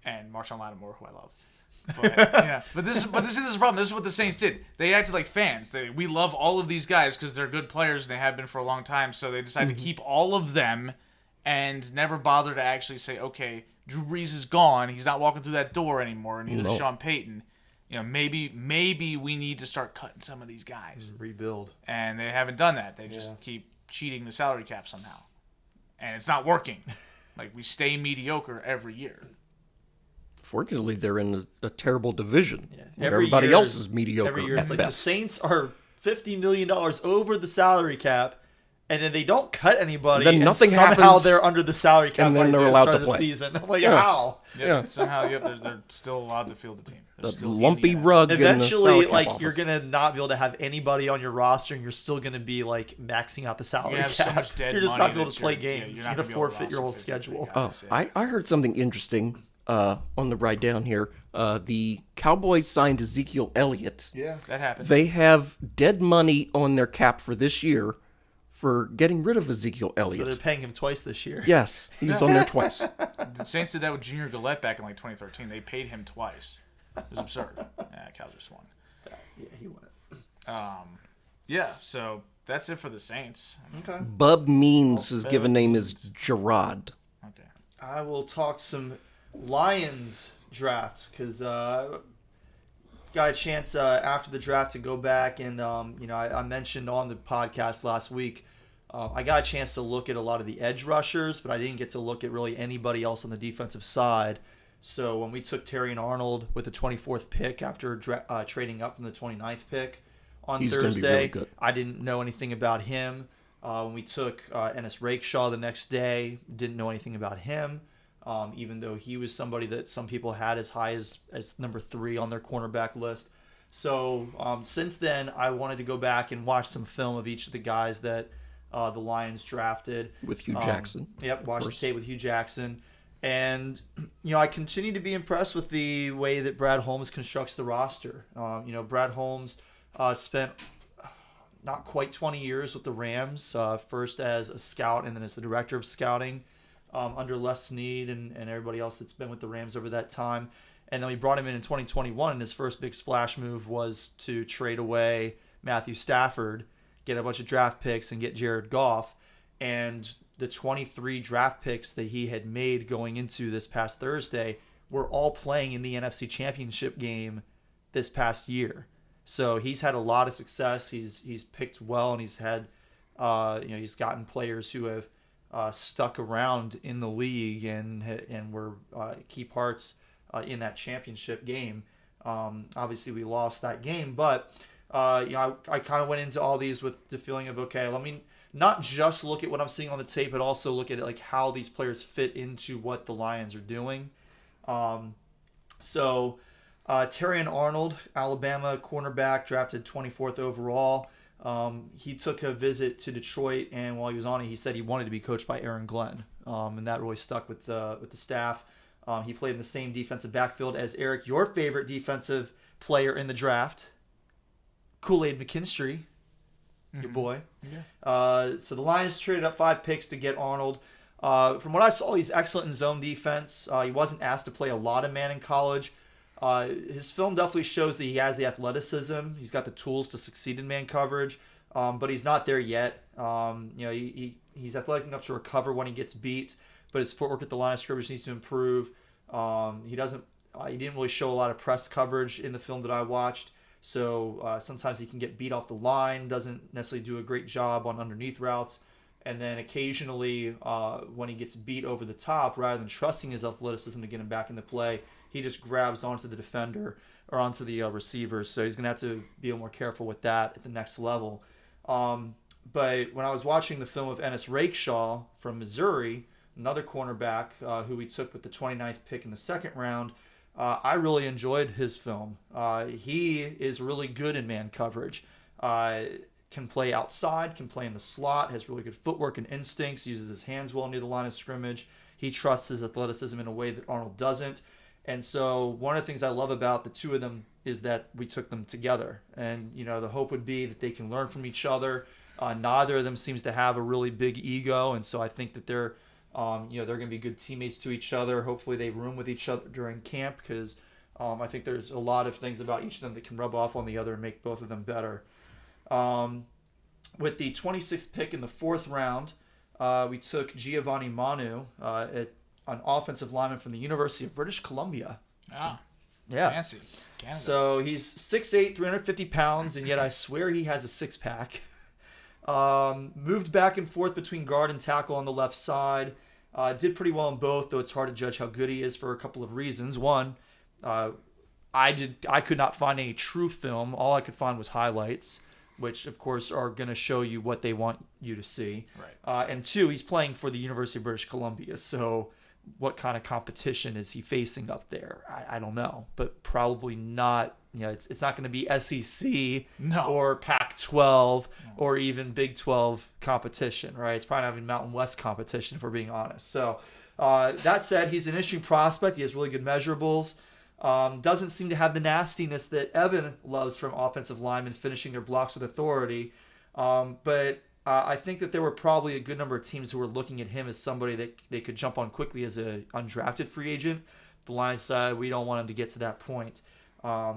Speaker 2: and Marshawn Lattimore, who I love. But this is the problem. This is what the Saints did. They acted like fans. We love all of these guys because they're good players and they have been for a long time. So they decided to keep all of them and never bother to actually say, okay, Drew Brees is gone. He's not walking through that door anymore. And neither is Sean Payton. maybe we need to start cutting some of these guys.
Speaker 3: Rebuild.
Speaker 2: And they haven't done that. They just keep cheating the salary cap somehow. And it's not working. Like, we stay mediocre every year.
Speaker 1: Fortunately, they're in a terrible division.
Speaker 3: Yeah.
Speaker 1: Where everybody else is mediocre.
Speaker 3: Every year, it's
Speaker 1: at
Speaker 3: like
Speaker 1: best.
Speaker 3: the Saints are $50 million over the salary cap, and then they don't cut anybody.
Speaker 1: Then
Speaker 3: and
Speaker 1: nothing
Speaker 3: somehow
Speaker 1: happens,
Speaker 3: they're under the salary cap.
Speaker 1: and then
Speaker 3: right
Speaker 1: they're
Speaker 3: there at
Speaker 1: allowed
Speaker 3: the
Speaker 1: to
Speaker 3: start of
Speaker 1: play.
Speaker 3: the season. I'm like,
Speaker 1: Yeah.
Speaker 3: how?
Speaker 2: Somehow, they're still allowed to field the team. They're
Speaker 1: The
Speaker 2: still in
Speaker 1: lumpy
Speaker 2: the NFL.
Speaker 1: rug in the
Speaker 3: Eventually,
Speaker 1: salary cap
Speaker 3: like
Speaker 1: office.
Speaker 3: you're gonna not be able to have anybody on your roster, and you're still gonna be like maxing out the salary
Speaker 2: have
Speaker 3: cap.
Speaker 2: so much dead
Speaker 3: You're just
Speaker 2: money
Speaker 3: not gonna be able
Speaker 2: that
Speaker 3: to play
Speaker 2: you're- yeah,
Speaker 3: games.
Speaker 2: you're
Speaker 3: You're
Speaker 2: not
Speaker 3: gonna
Speaker 2: gonna be able to
Speaker 3: forfeit your whole
Speaker 2: roster 53
Speaker 3: schedule.
Speaker 2: guys.
Speaker 1: Oh, I heard something interesting on the ride down here. The Cowboys signed Ezekiel Elliott.
Speaker 3: Yeah.
Speaker 2: That happened.
Speaker 1: They have dead money on their cap for this year for getting rid of Ezekiel
Speaker 3: So
Speaker 1: Elliott.
Speaker 3: they're paying him twice this year.
Speaker 1: Yes, he's on there twice.
Speaker 2: The Saints did that with Junior Gillette back in like 2013. They paid him twice. It was absurd. Cows just won.
Speaker 3: Yeah, he went.
Speaker 2: Yeah, so that's it for the Saints.
Speaker 3: Okay.
Speaker 1: Bub Means, his given name is Gerard.
Speaker 2: Okay.
Speaker 3: I will talk some Lions drafts because got a chance after the draft to go back and I mentioned on the podcast last week I got a chance to look at a lot of the edge rushers, but I didn't get to look at really anybody else on the defensive side. So when we took Terry and Arnold with the 24th pick after trading up from the 29th pick on
Speaker 1: He's gonna be
Speaker 3: Thursday,
Speaker 1: really good.
Speaker 3: I didn't know anything about him. When we took Ennis Rakeshaw the next day, didn't know anything about him. Even though he was somebody that some people had as high as number 3 on their cornerback list. So since then, I wanted to go back and watch some film of each of the guys that the Lions drafted.
Speaker 1: With Hugh Jackson.
Speaker 3: Yep, watched the tape with Hugh Jackson. And, I continue to be impressed with the way that Brad Holmes constructs the roster. Brad Holmes spent not quite 20 years with the Rams, first as a scout and then as the director of scouting. Under Les Snead and everybody else that's been with the Rams over that time. And then we brought him in 2021, and his first big splash move was to trade away Matthew Stafford, get a bunch of draft picks, and get Jared Goff. And the 23 draft picks that he had made going into this past Thursday were all playing in the NFC Championship game this past year. So he's had a lot of success. He's picked well, and he's had, he's gotten players who have stuck around in the league and were key parts in that championship game. Obviously, we lost that game, but I kind of went into all these with the feeling of, okay, let me not just look at what I'm seeing on the tape, but also look at like how these players fit into what the Lions are doing. So Terrion Arnold, Alabama cornerback, drafted 24th overall. He took a visit to Detroit, and while he was on it, he said he wanted to be coached by Aaron Glenn, and that really stuck with the staff. He played in the same defensive backfield as Eric, your favorite defensive player in the draft, Kool-Aid McKinstry, your boy. Yeah. So the Lions traded up 5 picks to get Arnold. From what I saw, he's excellent in zone defense. He wasn't asked to play a lot of man in college. His film definitely shows that he has the athleticism. He's got the tools to succeed in man coverage, but he's not there yet. He's athletic enough to recover when he gets beat, but his footwork at the line of scrimmage needs to improve. He didn't really show a lot of press coverage in the film that I watched, so sometimes he can get beat off the line, doesn't necessarily do a great job on underneath routes, and then occasionally when he gets beat over the top, rather than trusting his athleticism to get him back into play, he just grabs onto the defender or onto the receiver. So he's going to have to be a little more careful with that at the next level. But when I was watching the film of Ennis Rakeshaw from Missouri, another cornerback who we took with the 29th pick in the second round, I really enjoyed his film. He is really good in man coverage. Can play outside, can play in the slot, has really good footwork and instincts, uses his hands well near the line of scrimmage. He trusts his athleticism in a way that Arnold doesn't. And so one of the things I love about the two of them is that we took them together. And, the hope would be that they can learn from each other. Neither of them seems to have a really big ego. And so I think that they're going to be good teammates to each other. Hopefully they room with each other during camp because I think there's a lot of things about each of them that can rub off on the other and make both of them better. With the 26th pick in the 4th round, we took Giovanni Manu, an offensive lineman from the University of British Columbia.
Speaker 2: Ah.
Speaker 3: Yeah.
Speaker 2: Fancy. Canada.
Speaker 3: So he's 6'8", 350 pounds, and yet I swear he has a six-pack. Moved back and forth between guard and tackle on the left side. Did pretty well in both, though it's hard to judge how good he is for a couple of reasons. One, I could not find any true film. All I could find was highlights, which of course are going to show you what they want you to see.
Speaker 2: Right.
Speaker 3: And two, he's playing for the University of British Columbia, so what kind of competition is he facing up there? I don't know, but probably not. It's not going to be SEC or Pac-12 or even Big 12 competition, right? It's probably not even Mountain West competition, if we're being honest. So that said, he's an interesting prospect. He has really good measurables. Doesn't seem to have the nastiness that Evan loves from offensive linemen finishing their blocks with authority. But I think that there were probably a good number of teams who were looking at him as somebody that they could jump on quickly as an undrafted free agent. The Lions said, we don't want him to get to that point.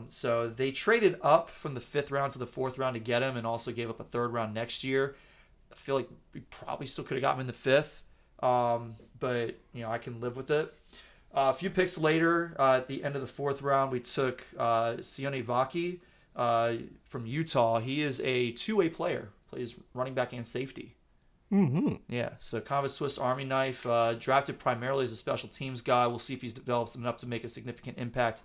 Speaker 3: So they traded up from the 5th round to the 4th round to get him, and also gave up a 3rd round next year. I feel like we probably still could have got him in the 5th, but I can live with it. A few picks later, at the end of the 4th round, we took Sione Vaki from Utah. He is a two-way player, plays running back and safety.
Speaker 1: Mm-hmm.
Speaker 3: Yeah, so kind of a Swiss Army knife. Drafted primarily as a special teams guy. We'll see if he's developed enough to make a significant impact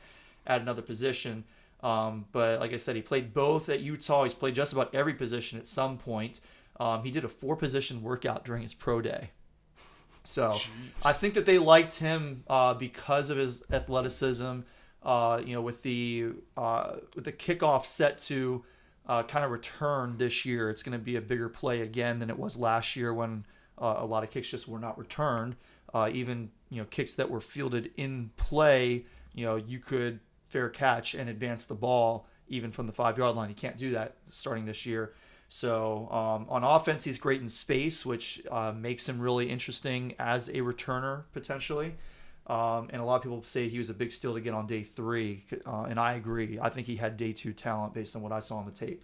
Speaker 3: at another position. But like I said, he played both at Utah. He's played just about every position at some point. He did a 4-position workout during his pro day. So
Speaker 2: Jeez.
Speaker 3: I think that they liked him because of his athleticism. With the kickoff set to kind of return this year, it's going to be a bigger play again than it was last year when a lot of kicks just were not returned. Even kicks that were fielded in play, you could fair catch and advance the ball even from the 5-yard line. You can't do that starting this year. So on offense, he's great in space, which makes him really interesting as a returner potentially. And a lot of people say he was a big steal to get on day 3, and I agree. I think he had day 2 talent based on what I saw on the tape.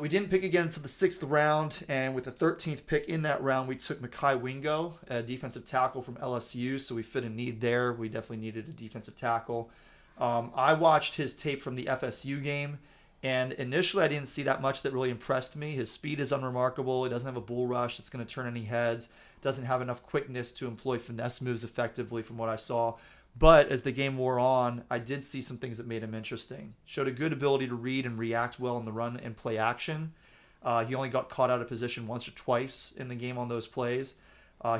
Speaker 3: We didn't pick again until the 6th round, and with the 13th pick in that round, we took Mekhi Wingo, a defensive tackle from LSU, so we fit a need there. We definitely needed a defensive tackle. I watched his tape from the FSU game, and initially I didn't see that much that really impressed me. His speed is unremarkable. He doesn't have a bull rush that's going to turn any heads. Doesn't have enough quickness to employ finesse moves effectively from what I saw. But as the game wore on, I did see some things that made him interesting. Showed a good ability to read and react well in the run and play action. He only got caught out of position once or twice in the game on those plays.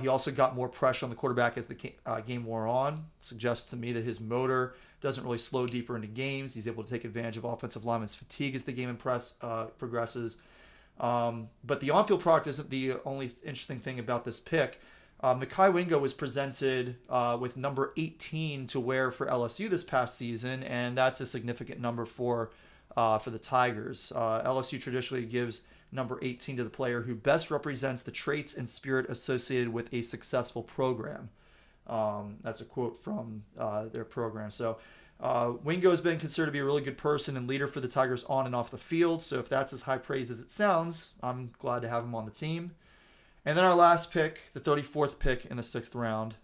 Speaker 3: He also got more pressure on the quarterback as the game wore on. Suggests to me that his motor doesn't really slow deeper into games. He's able to take advantage of offensive linemen's fatigue as the game progresses. But the on-field product isn't the only interesting thing about this pick. Mekhi Wingo was presented with number 18 to wear for LSU this past season, and that's a significant number for the Tigers. LSU traditionally gives number 18 to the player who best represents the traits and spirit associated with a successful program. That's a quote from their program. So Wingo has been considered to be a really good person and leader for the Tigers on and off the field. So if that's as high praise as it sounds, I'm glad to have him on the team. And then our last pick, the 34th pick in the 6th round,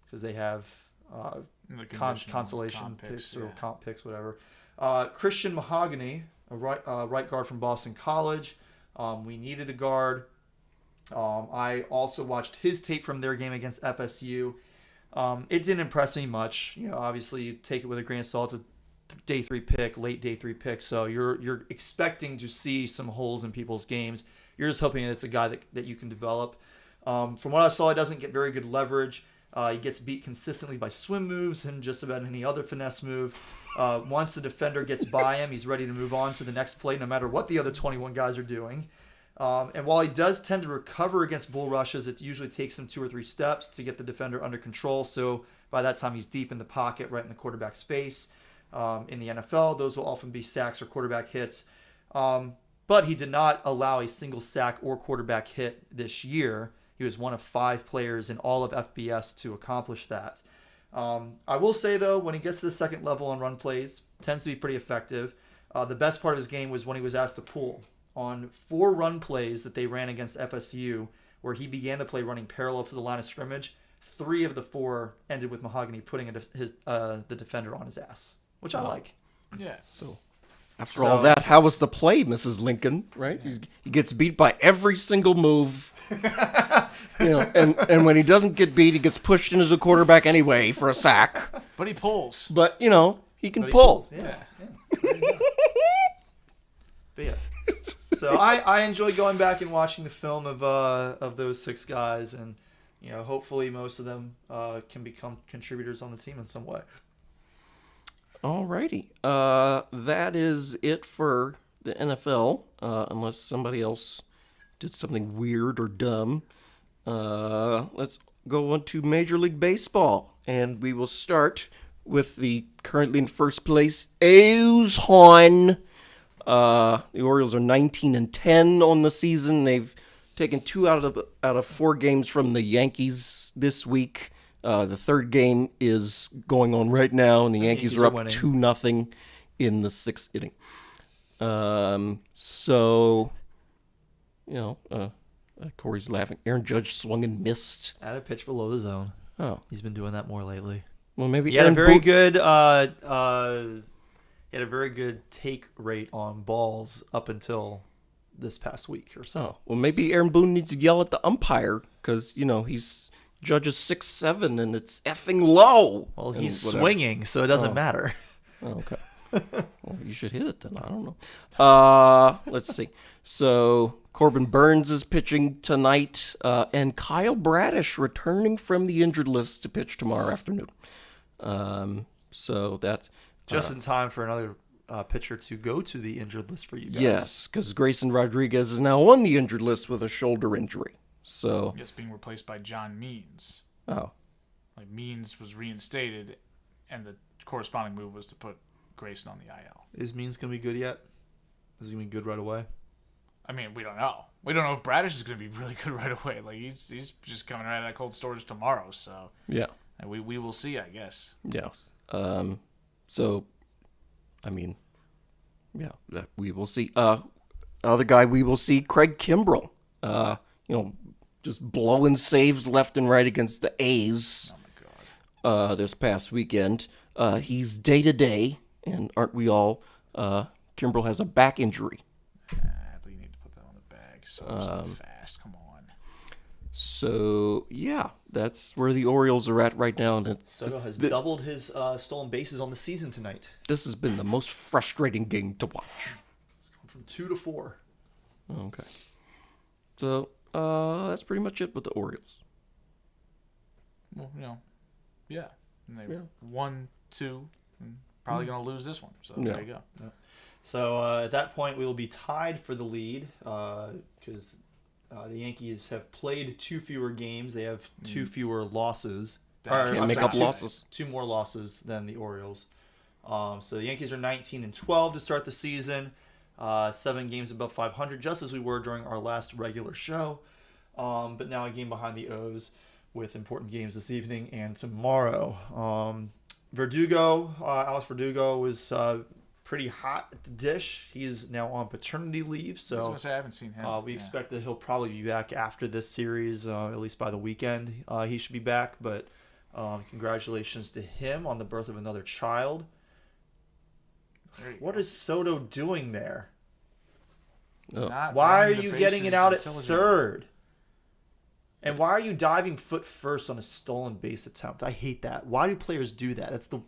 Speaker 3: because they have consolation picks or comp picks, whatever. Christian Mahogany, a right guard from Boston College. We needed a guard. I also watched his tape from their game against FSU. It didn't impress me much. Obviously, you take it with a grain of salt. It's a day 3 pick, late day 3 pick, so you're expecting to see some holes in people's games. You're just hoping it's a guy that you can develop. From what I saw, he doesn't get very good leverage. He gets beat consistently by swim moves and just about any other finesse move. Once the defender gets by him, he's ready to move on to the next play, no matter what the other 21 guys are doing. And while he does tend to recover against bull rushes, it usually takes him 2 or 3 steps to get the defender under control. So by that time, he's deep in the pocket, right in the quarterback's face. In the NFL, those will often be sacks or quarterback hits. But he did not allow a single sack or quarterback hit this year. He was one of 5 players in all of FBS to accomplish that. I will say, though, when he gets to the second level on run plays, tends to be pretty effective. The best part of his game was when he was asked to pull. On 4 run plays that they ran against FSU, where he began the play running parallel to the line of scrimmage, 3 of the 4 ended with Mahogany putting the defender on his ass, which I like.
Speaker 2: Yeah.
Speaker 1: So after all that, how was the play, Mrs. Lincoln? Right? He gets beat by every single move. And when he doesn't get beat, he gets pushed into the quarterback anyway for a sack.
Speaker 2: But he pulls.
Speaker 1: But he can pull.
Speaker 3: Yeah. But yeah. So I enjoy going back and watching the film of those 6 guys, and hopefully most of them can become contributors on the team in some way.
Speaker 1: Alrighty. That is it for the NFL, unless somebody else did something weird or dumb. Let's go on to Major League Baseball, and we will start with the currently in first place A's. The Orioles are 19-10 on the season. They've taken 2 out of 4 games from the Yankees this week. The third game is going on right now, and the Yankees are up 2-0 in the 6th inning. Corey's laughing. Aaron Judge swung and missed.
Speaker 3: At a pitch below the zone.
Speaker 1: Oh,
Speaker 3: he's been doing that more lately.
Speaker 1: Well, maybe
Speaker 3: he had a very good. He had a very good take rate on balls up until this past week or so.
Speaker 1: Oh, well, maybe Aaron Boone needs to yell at the umpire because he's Judge's 6'7" and it's effing low.
Speaker 3: Well, he's swinging, so it doesn't matter.
Speaker 1: Oh, okay. Well, you should hit it then. I don't know. Let's see. So Corbin Burns is pitching tonight, and Kyle Bradish returning from the injured list to pitch tomorrow afternoon. So that's
Speaker 3: just in time for another pitcher to go to the injured list for you guys.
Speaker 1: Yes, because Grayson Rodriguez is now on the injured list with a shoulder injury. So
Speaker 2: yes, being replaced by John Means.
Speaker 1: Oh,
Speaker 2: like Means was reinstated, and the corresponding move was to put Grayson on the IL.
Speaker 3: Is Means gonna be good yet? Is he gonna be good right away?
Speaker 2: I mean, we don't know. We don't know if Bradish is gonna be really good right away. Like he's just coming right out of that cold storage tomorrow. So
Speaker 1: yeah,
Speaker 2: and we will see, I guess.
Speaker 1: Yeah. So, I mean, yeah, we will see. Other guy we will see, Craig Kimbrell. Just blowing saves left and right against the A's.
Speaker 2: Oh my God.
Speaker 1: This past weekend. He's day to day, and aren't we all? Kimbrell has a back injury.
Speaker 2: You need to put that on the bag. So fast. Come on.
Speaker 1: So yeah, that's where the Orioles are at right now. And
Speaker 3: Soto has doubled his stolen bases on the season tonight.
Speaker 1: This has been the most frustrating game to watch.
Speaker 3: It's gone from 2 to 4.
Speaker 1: Okay. So that's pretty much it with the Orioles.
Speaker 2: Well, yeah. And they won 2, and probably going to lose this one. So there you go.
Speaker 3: Yeah. So at that point, we will be tied for the lead because the Yankees have played 2 fewer games. They have 2 fewer losses.
Speaker 1: Can't make up losses.
Speaker 3: 2 more losses than the Orioles. So the Yankees are 19-12 to start the season. 7 games above 500, just as we were during our last regular show. But now a game behind the O's with important games this evening and tomorrow. Alex Verdugo was pretty hot at the dish. He's now on paternity leave, so
Speaker 2: I was going to say I haven't seen him.
Speaker 3: We expect that he'll probably be back after this series, at least by the weekend. He should be back, but congratulations to him on the birth of another child. What is Soto doing there?
Speaker 1: Oh.
Speaker 3: Why are you getting it out at third? And why are you diving foot first on a stolen base attempt? I hate that. Why do players do that? That's the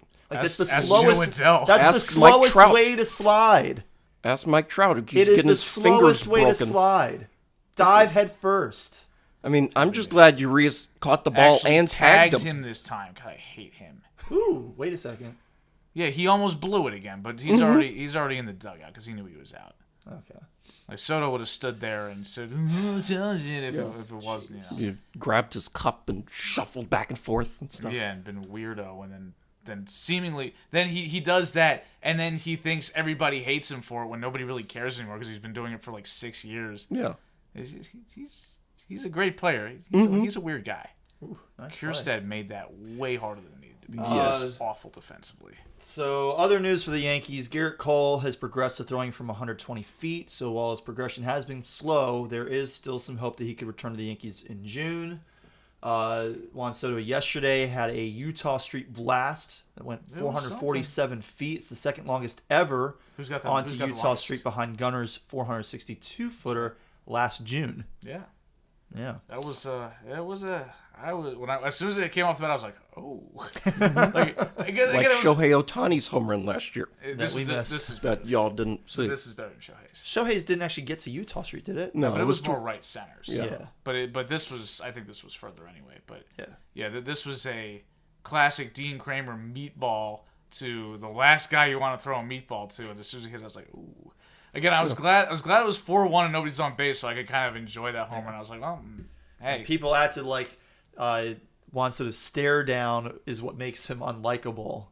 Speaker 3: slowest. That's the slowest way to slide.
Speaker 1: Ask Mike Trout, who keeps getting his fingers broken.
Speaker 3: It is the slowest way to slide. Dive head first.
Speaker 1: I mean, I'm just glad Urias caught the ball and tagged
Speaker 2: him this time. God, I hate him.
Speaker 3: Ooh, wait a second.
Speaker 2: Yeah, he almost blew it again, but he's already in the dugout because he knew he was out.
Speaker 3: Okay.
Speaker 2: Like Soto would have stood there and said, if it was,
Speaker 1: He grabbed his cup and shuffled back and forth and stuff.
Speaker 2: Yeah, and been a weirdo, and then seemingly he does that, and then he thinks everybody hates him for it when nobody really cares anymore because he's been doing it for like 6 years.
Speaker 1: Yeah,
Speaker 2: he's a great player. He's a weird guy.
Speaker 3: Ooh, nice
Speaker 2: Kierstead made that way harder than it needed to be.
Speaker 1: Yes,
Speaker 2: awful defensively.
Speaker 3: So, other news for the Yankees: Garrett Cole has progressed to throwing from 120 feet. So, while his progression has been slow, there is still some hope that he could return to the Yankees in June. Juan Soto yesterday had a Utah Street Blast that went
Speaker 2: It was
Speaker 3: 447 feet. It's the second longest ever
Speaker 2: Who's got the
Speaker 3: onto
Speaker 2: who's got the
Speaker 3: Utah
Speaker 2: longest?
Speaker 3: Street behind Gunner's 462-footer last June.
Speaker 2: Yeah.
Speaker 3: Yeah.
Speaker 2: That was as soon as it came off the bat, I was like, oh, I guess
Speaker 1: Like
Speaker 2: it was,
Speaker 1: Shohei Otani's home run last year
Speaker 2: this
Speaker 3: we
Speaker 2: is
Speaker 3: missed.
Speaker 2: this is
Speaker 1: that y'all didn't see.
Speaker 2: this is better than Shohei's.
Speaker 3: Shohei's didn't actually get to Utah Street, did it?
Speaker 1: No,
Speaker 2: But it was
Speaker 1: too-
Speaker 2: more right centers.
Speaker 1: Yeah.
Speaker 2: But this was, I think this was further anyway. But
Speaker 3: Yeah.
Speaker 2: this was a classic Dean Kramer meatball to the last guy you want to throw a meatball to, and as soon as it hit, I was like, ooh. Again, I was glad it was 4-1 and nobody's on base, so I could kind of enjoy that home run. I was like, well, hey,
Speaker 3: People acted like Juan Soto's stare down is what makes him unlikable.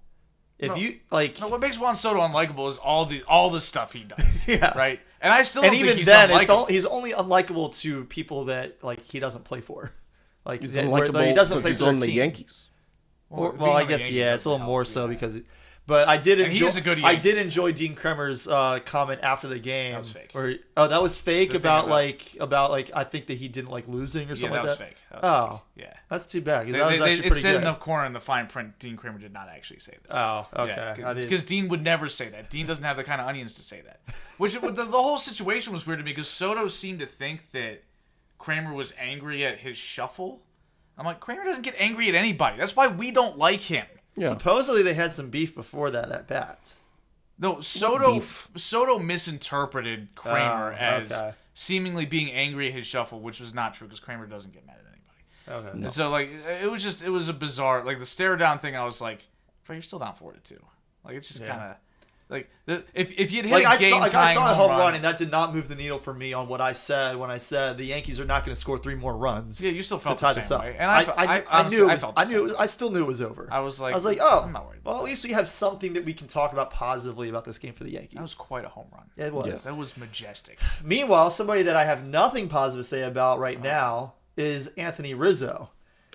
Speaker 3: If
Speaker 2: No.
Speaker 3: you like,
Speaker 2: no, what makes Juan Soto unlikable is all the stuff he does.
Speaker 3: Yeah.
Speaker 2: Right. And I still
Speaker 3: and
Speaker 2: don't
Speaker 3: even
Speaker 2: think he's
Speaker 3: then,
Speaker 2: unlikable.
Speaker 3: he's only unlikable to people that like he doesn't play for. Like
Speaker 1: He's
Speaker 3: where
Speaker 1: unlikable
Speaker 3: he doesn't
Speaker 1: because
Speaker 3: play
Speaker 1: he's
Speaker 3: for
Speaker 1: on
Speaker 3: their
Speaker 1: the
Speaker 3: team.
Speaker 1: Yankees.
Speaker 3: Well,
Speaker 2: being
Speaker 3: I
Speaker 2: on the
Speaker 3: guess
Speaker 2: Yankees
Speaker 3: yeah, it's a little
Speaker 2: doesn't
Speaker 3: more
Speaker 2: help,
Speaker 3: so
Speaker 2: yeah.
Speaker 3: because. But I did
Speaker 2: And he
Speaker 3: enjoy.
Speaker 2: is a good
Speaker 3: I
Speaker 2: Yankee.
Speaker 3: did enjoy Dean Kremer's comment after the game.
Speaker 2: That was fake.
Speaker 3: Where, that was fake
Speaker 2: The thing
Speaker 3: about
Speaker 2: about-
Speaker 3: like I think that he didn't like losing or
Speaker 2: Yeah,
Speaker 3: something
Speaker 2: that
Speaker 3: like
Speaker 2: was
Speaker 3: that.
Speaker 2: fake. That was
Speaker 3: Oh,
Speaker 2: fake. Yeah.
Speaker 3: that's too bad. 'Cause
Speaker 2: They,
Speaker 3: that was
Speaker 2: they,
Speaker 3: actually
Speaker 2: it
Speaker 3: pretty
Speaker 2: said
Speaker 3: good.
Speaker 2: in the corner in the fine print, Dean Kramer did not actually say this.
Speaker 3: Oh, okay. I didn't-
Speaker 2: Because Dean would never say that. Dean doesn't have the kind of onions to say that. Which the whole situation was weird to me because Soto seemed to think that Kramer was angry at his shuffle. I'm like, Kramer doesn't get angry at anybody. That's why we don't like him.
Speaker 1: Yeah.
Speaker 3: Supposedly they had some beef before that at bat.
Speaker 2: No, Soto
Speaker 1: beef?
Speaker 2: misinterpreted Kramer as
Speaker 3: okay.
Speaker 2: seemingly being angry at his shuffle, which was not true because Kramer doesn't get mad at anybody.
Speaker 3: Okay.
Speaker 2: And so like it was a bizarre like the stare down thing. I was like, "Bro, you're still down 4-2." Like it's just
Speaker 3: Yeah.
Speaker 2: kind of like if you'd hit
Speaker 3: Like
Speaker 2: a
Speaker 3: I
Speaker 2: game
Speaker 3: saw a
Speaker 2: tying
Speaker 3: home run, and that did not move the needle for me on what I said when I said the Yankees are not going to score 3 more runs.
Speaker 2: Yeah, you still
Speaker 3: to
Speaker 2: felt
Speaker 3: tie
Speaker 2: the
Speaker 3: this
Speaker 2: same
Speaker 3: up.
Speaker 2: way. And
Speaker 3: I
Speaker 2: honestly,
Speaker 3: knew it was.
Speaker 2: felt the
Speaker 3: I knew it
Speaker 2: same
Speaker 3: was. I still knew it was over.
Speaker 2: I was like,
Speaker 3: oh,
Speaker 2: I'm not worried.
Speaker 3: well, at least we have something that we can talk about positively about this game for the Yankees.
Speaker 2: That was quite a home run.
Speaker 3: Yeah, it was.
Speaker 1: Yeah.
Speaker 2: That was majestic.
Speaker 3: Meanwhile, somebody that I have nothing positive to say about right now is Anthony Rizzo.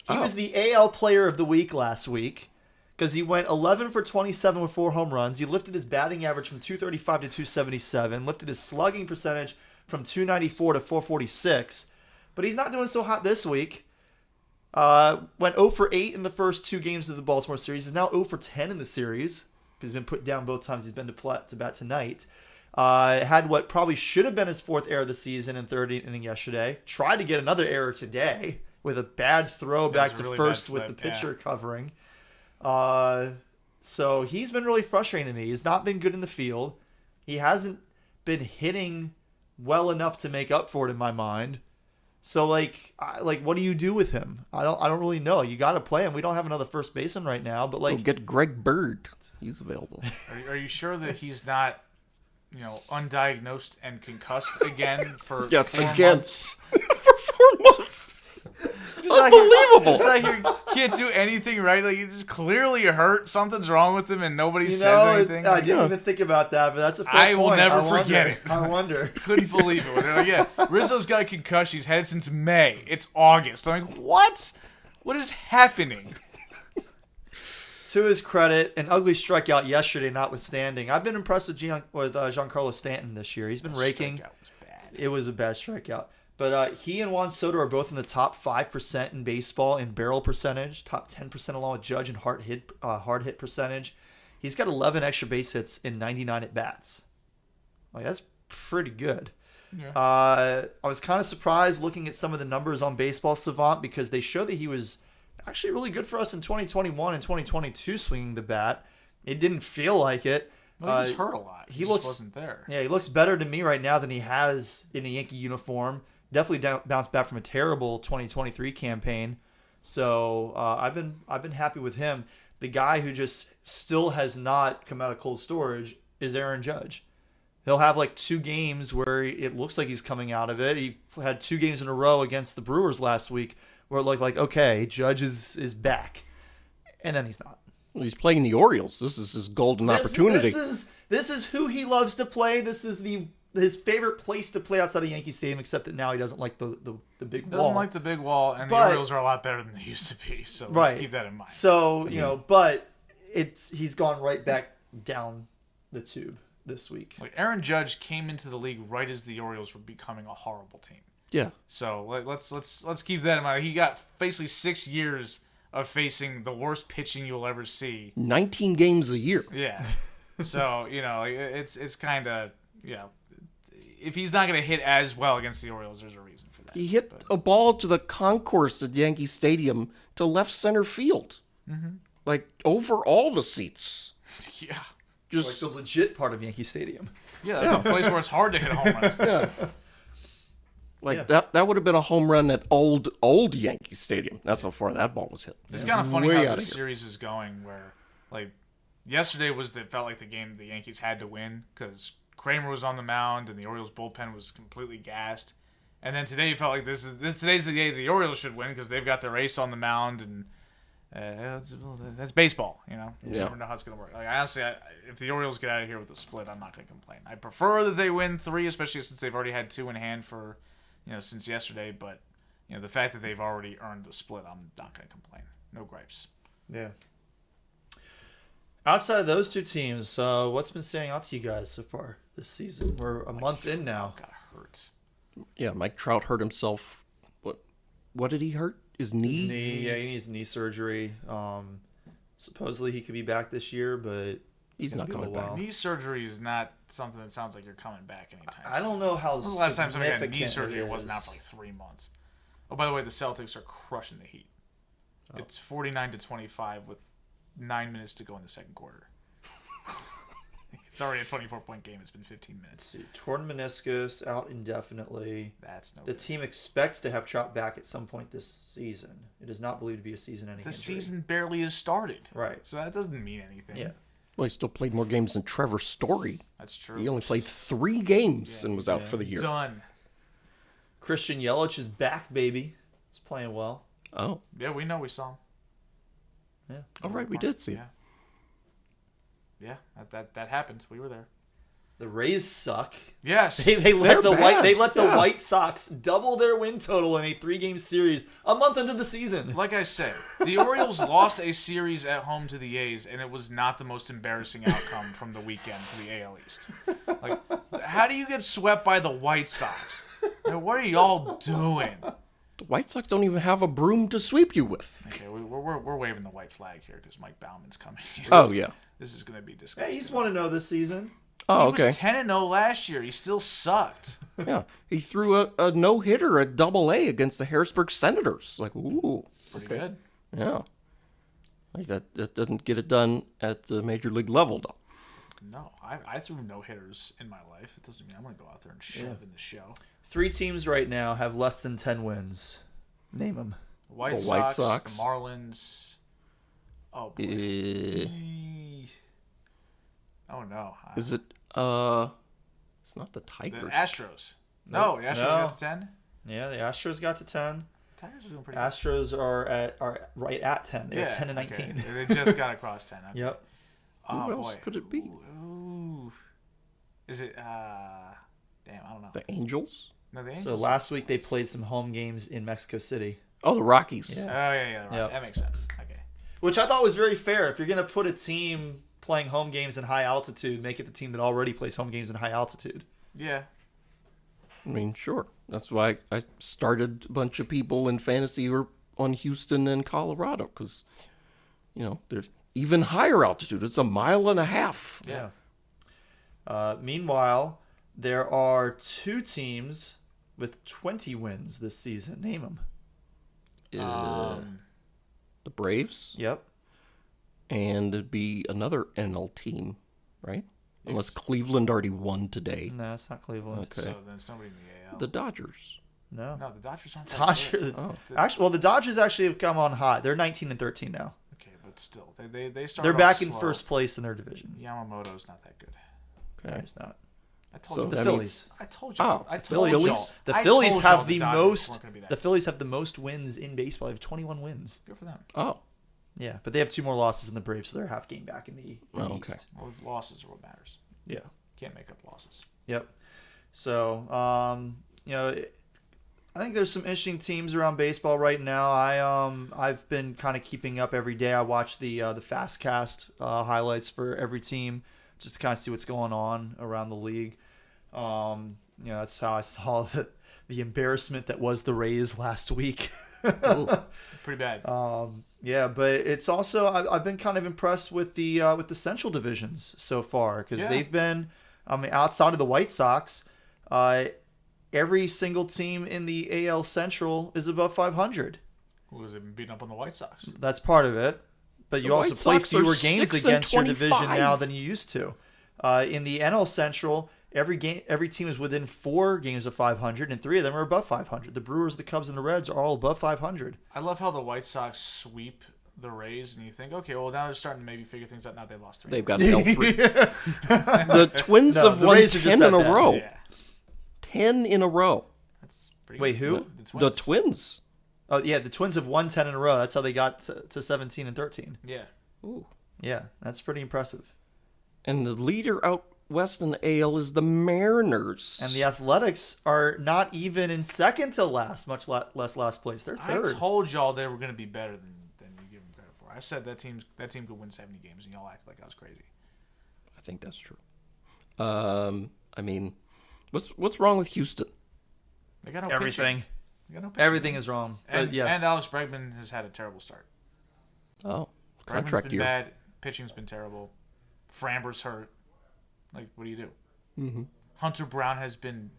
Speaker 3: He was the AL Player of the Week last week because he went 11 for 27 with 4 home runs. He lifted his batting average from 235 to 277, lifted his slugging percentage from 294 to 446. But he's not doing so hot this week. Went 0 for 8 in the first 2 games of the Baltimore series. He's now 0 for 10 in the series because he's been put down both times he's been to bat tonight. Had what probably should have been his 4th error of the season in 3rd inning yesterday. Tried to get another error today with a bad throw back
Speaker 2: was
Speaker 3: to
Speaker 2: a really
Speaker 3: first
Speaker 2: bad
Speaker 3: with the
Speaker 2: flip, yeah.
Speaker 3: pitcher covering. So he's been really frustrating to me. He's not been good in the field. He hasn't been hitting well enough to make up for it in my mind. So what do you do with him? I don't really know. You got to play him. We don't have another first baseman right now, but
Speaker 1: Go get Greg Bird. He's available.
Speaker 2: Are you sure that he's not, undiagnosed and concussed again for
Speaker 1: Yes,
Speaker 2: 4
Speaker 1: again.
Speaker 2: months?
Speaker 1: For 4 months. Unbelievable.
Speaker 2: Just like he can't do anything right. Like he's just clearly hurt. Something's wrong with him, and nobody
Speaker 3: you
Speaker 2: says
Speaker 3: know,
Speaker 2: anything.
Speaker 3: I didn't even think about that, but that's a fair
Speaker 2: I will
Speaker 3: point.
Speaker 2: never
Speaker 3: wonder.
Speaker 2: forget it.
Speaker 3: I wonder.
Speaker 2: Couldn't believe it. They're like, yeah, Rizzo's got a concussion. He's had it since May. It's August. I'm like, what? What is happening?
Speaker 3: To his credit, an ugly strikeout yesterday notwithstanding, I've been impressed with Giancarlo Stanton this year. He's been raking.
Speaker 2: Strikeout was bad.
Speaker 3: It was a bad strikeout. But he and Juan Soto are both in the top 5% in baseball in barrel percentage, top 10% along with Judge in hard hit percentage. He's got 11 extra base hits in 99 at-bats. Like, that's pretty good.
Speaker 2: Yeah.
Speaker 3: I was kind of surprised looking at some of the numbers on Baseball Savant because they show that he was actually really good for us in 2021 and 2022 swinging the bat. It didn't feel like it.
Speaker 2: Well, he was hurt a lot.
Speaker 3: he
Speaker 2: He just
Speaker 3: looks-
Speaker 2: wasn't there.
Speaker 3: Yeah, he looks better to me right now than he has in a Yankee uniform. Definitely bounced back from a terrible 2023 campaign. So I've been happy with him. The guy who just still has not come out of cold storage is Aaron Judge. He'll have like 2 games where it looks like he's coming out of it. He had 2 games in a row against the Brewers last week where it looked like, okay, Judge is back. And then he's not.
Speaker 1: Well, he's playing the Orioles. This is his golden opportunity.
Speaker 3: This is who he loves to play. This is his favorite place to play outside of Yankee Stadium, except that now he doesn't like the big wall.
Speaker 2: Doesn't like the big wall, and the
Speaker 3: But-
Speaker 2: Orioles are a lot better than they used to be. So let's
Speaker 3: Right.
Speaker 2: keep that in mind.
Speaker 3: So, but he's gone right back down the tube this week.
Speaker 2: Like Aaron Judge came into the league right as the Orioles were becoming a horrible team.
Speaker 1: Yeah.
Speaker 2: So let's keep that in mind. He got basically 6 years of facing the worst pitching you'll ever see.
Speaker 1: 19 games a year.
Speaker 2: Yeah. So it's kind of if he's not going to hit as well against the Orioles, there's a reason for that.
Speaker 1: He hit a ball to the concourse at Yankee Stadium to left center field. Mm-hmm. Like, over all the seats.
Speaker 2: Yeah.
Speaker 1: Just
Speaker 3: Like the legit part of Yankee Stadium.
Speaker 2: Yeah, that's a place where it's hard to hit home runs.
Speaker 1: yeah. Like, that would have been a home run at old Yankee Stadium. That's how far that ball was hit.
Speaker 2: It's kind of funny
Speaker 1: Way
Speaker 2: how
Speaker 1: outta
Speaker 2: this
Speaker 1: here.
Speaker 2: series is going where, like, yesterday felt like the game the Yankees had to win because Kramer was on the mound and the Orioles bullpen was completely gassed. And then today it felt like today's the day the Orioles should win because they've got their ace on the mound and that's baseball, You never know how it's going to work. Like, honestly, if the Orioles get out of here with a split, I'm not going to complain. I prefer that they win 3, especially since they've already had 2 in hand for, since yesterday. But, the fact that they've already earned the split, I'm not going to complain. No gripes.
Speaker 3: Yeah. Outside of those two teams, what's been standing out to you guys so far this season? We're a month in now.
Speaker 2: Got hurt.
Speaker 1: Yeah, Mike Trout hurt himself. What did he hurt? His knee?
Speaker 3: His knee, yeah, he needs knee surgery. Supposedly he could be back this year, but
Speaker 1: He's not coming back.
Speaker 2: Knee surgery is not something that sounds like you're coming back anytime soon.
Speaker 3: I don't know how.
Speaker 2: When was the last time somebody had knee
Speaker 3: significant
Speaker 2: surgery
Speaker 3: it
Speaker 2: and wasn't out
Speaker 3: is.
Speaker 2: for like 3 months? Oh, by the way, the Celtics are crushing the Heat. It's 49-25 with 9 minutes to go in the second quarter. It's already a 24-point game. It's been 15 minutes.
Speaker 3: Let's see. Torn meniscus, out indefinitely.
Speaker 2: That's no
Speaker 3: The
Speaker 2: good.
Speaker 3: team expects to have Trout back at some point this season. It is not believed to be a season-ending
Speaker 2: The
Speaker 3: injury.
Speaker 2: season barely has started.
Speaker 3: Right.
Speaker 2: So that doesn't mean anything.
Speaker 3: Yeah.
Speaker 1: Well, he still played more games than Trevor Story.
Speaker 2: That's true.
Speaker 1: He only played 3 games and was out for the year.
Speaker 2: Done.
Speaker 3: Christian Yelich is back, baby. He's playing well.
Speaker 1: Oh,
Speaker 2: Yeah, we know we saw him.
Speaker 3: Yeah.
Speaker 1: all right, we did see.
Speaker 2: Yeah, that happened. We were there.
Speaker 3: The Rays suck.
Speaker 2: Yes.
Speaker 3: They
Speaker 1: They're
Speaker 3: let the
Speaker 1: bad.
Speaker 3: White Sox double their win total in a 3-game series a month into the season.
Speaker 2: Like I said, the Orioles lost a series at home to the A's, and it was not the most embarrassing outcome from the weekend for the AL East. Like, how do you get swept by the White Sox? Like, what are y'all doing?
Speaker 1: The White Sox don't even have a broom to sweep you with.
Speaker 2: Okay, we're waving the white flag here because Mike Bauman's coming.
Speaker 1: Oh, yeah.
Speaker 2: This is going to be
Speaker 3: Hey,
Speaker 2: disgusting.
Speaker 3: he's 1-0 this season.
Speaker 1: Oh,
Speaker 2: He
Speaker 1: okay.
Speaker 2: was 10-0 last year. He still sucked.
Speaker 1: Yeah. He threw a no-hitter at Double-A against the Harrisburg Senators. Like, ooh.
Speaker 2: Pretty good.
Speaker 1: Yeah. Like that doesn't get it done at the major league level, though.
Speaker 2: No, I threw no-hitters in my life. It doesn't mean I'm going to go out there and shove in the show.
Speaker 3: 3 teams right now have less than 10 wins. Name them.
Speaker 2: The White
Speaker 1: The White
Speaker 2: Sox,
Speaker 1: Sox.
Speaker 2: the Marlins. Oh, boy. Oh, no.
Speaker 1: Is it, it's not the
Speaker 2: The
Speaker 1: Tigers.
Speaker 2: Astros. No, the Astros got to 10.
Speaker 3: Yeah, the Astros got to 10.
Speaker 2: Tigers are doing pretty good.
Speaker 3: Astros are right at 10. They're 10 and 19.
Speaker 2: Okay. They just got across 10. Okay.
Speaker 3: Yep.
Speaker 2: Oh,
Speaker 1: Who else
Speaker 2: boy.
Speaker 1: could it be?
Speaker 2: Ooh. Is it, damn, I don't know.
Speaker 1: The Angels?
Speaker 2: No, the
Speaker 3: So
Speaker 2: Angels.
Speaker 3: last week they played some home games in Mexico City,
Speaker 1: Oh, the Rockies.
Speaker 2: Oh, yeah, right.
Speaker 3: Yep.
Speaker 2: That makes sense. Okay.
Speaker 3: which I thought was very fair. If you're going to put a team playing home games in high altitude, make it the team that already plays home games in high altitude.
Speaker 2: Yeah.
Speaker 1: I mean, sure. That's why I started a bunch of people in fantasy or on Houston and Colorado because, there's even higher altitude. It's 1.5 miles.
Speaker 2: Yeah.
Speaker 3: Meanwhile, there are 2 teams with 20 wins this season. Name them.
Speaker 1: The Braves.
Speaker 3: Yep.
Speaker 1: And it'd be another NL team, right? Unless Cleveland already won today.
Speaker 3: No, it's not Cleveland.
Speaker 1: Okay.
Speaker 2: So then somebody in the AL.
Speaker 1: The Dodgers.
Speaker 3: No.
Speaker 2: No, the Dodgers aren't that
Speaker 3: Dodgers.
Speaker 2: good.
Speaker 1: Oh.
Speaker 3: Actually, the Dodgers actually have come on hot. They're 19 and 13 now.
Speaker 2: Okay, but still, they started
Speaker 3: They're
Speaker 2: off
Speaker 3: back in
Speaker 2: slow.
Speaker 3: first place in their division.
Speaker 2: Yamamoto's not that good.
Speaker 1: Okay.
Speaker 3: No, he's not.
Speaker 2: I told
Speaker 1: So
Speaker 2: you.
Speaker 3: The
Speaker 1: that
Speaker 3: Phillies.
Speaker 2: I told you.
Speaker 1: Oh,
Speaker 2: I
Speaker 1: the
Speaker 2: told
Speaker 1: Phillies?
Speaker 2: y'all.
Speaker 3: The
Speaker 2: I
Speaker 3: Phillies
Speaker 2: told y'all
Speaker 3: have the
Speaker 2: Dodgers
Speaker 3: most.
Speaker 2: weren't gonna be that
Speaker 3: The
Speaker 2: good.
Speaker 3: Phillies have the most wins in baseball. They have 21 wins.
Speaker 2: Good for them.
Speaker 1: Oh.
Speaker 3: Yeah, but they have 2 more losses than the Braves, so they're a half game back in the
Speaker 1: Oh, okay.
Speaker 3: East.
Speaker 2: Well, those losses are what matters.
Speaker 1: Yeah.
Speaker 2: Can't make up losses.
Speaker 3: Yep. So, I think there's some interesting teams around baseball right now. I've been kind of keeping up every day. I watch the Fastcast highlights for every team just to kind of see what's going on around the league. That's how I saw that the embarrassment that was the Rays last week.
Speaker 2: Pretty bad.
Speaker 3: Yeah, but it's also I've been kind of impressed with the Central divisions so far because they've been, I mean, outside of the White Sox, every single team in the AL Central is above 500.
Speaker 2: Who has been beating up on the White Sox?
Speaker 3: That's part of it, but you
Speaker 1: The
Speaker 3: also
Speaker 1: White
Speaker 3: play
Speaker 1: Sox are
Speaker 3: fewer games
Speaker 1: 6
Speaker 3: against
Speaker 1: and
Speaker 3: your division
Speaker 1: 25.
Speaker 3: now than you used to. In the NL Central, every team is within 4 games of 500, and 3 of them are above 500. The Brewers, the Cubs, and the Reds are all above 500.
Speaker 2: I love how the White Sox sweep the Rays, and you think, okay, well, now they're starting to maybe figure things out. Now they lost 3.
Speaker 1: They've got L3. The Twins
Speaker 3: No,
Speaker 1: have
Speaker 3: the
Speaker 1: won
Speaker 3: Rays are just
Speaker 1: 10 in
Speaker 3: that
Speaker 1: a
Speaker 3: bad.
Speaker 1: row.
Speaker 2: Yeah,
Speaker 1: 10 in a row.
Speaker 2: that's pretty
Speaker 3: Wait,
Speaker 2: good.
Speaker 3: who?
Speaker 1: The Twins.
Speaker 3: Oh yeah, the Twins have won 10 in a row. That's how they got to 17 and 13.
Speaker 2: Yeah.
Speaker 1: Ooh.
Speaker 3: Yeah, that's pretty impressive.
Speaker 1: And the leader out west in the AL is the Mariners.
Speaker 3: And the Athletics are not even in second to last, much less last place. They're
Speaker 2: I
Speaker 3: third.
Speaker 2: told y'all they were going to be better than you give them credit for. I said that team could win 70 games, and y'all acted like I was crazy.
Speaker 1: I think that's true. I mean, what's wrong with Houston?
Speaker 2: They got no
Speaker 3: Everything.
Speaker 2: pitching. They got no pitching.
Speaker 3: Everything is wrong.
Speaker 2: And,
Speaker 3: But yes,
Speaker 2: and Alex Bregman has had a terrible start.
Speaker 1: Oh,
Speaker 2: Bregman's
Speaker 1: contract
Speaker 2: been
Speaker 1: year.
Speaker 2: bad. Pitching's been terrible. Framber's hurt. Like, what do you do?
Speaker 1: Mm-hmm.
Speaker 2: Hunter Brown has been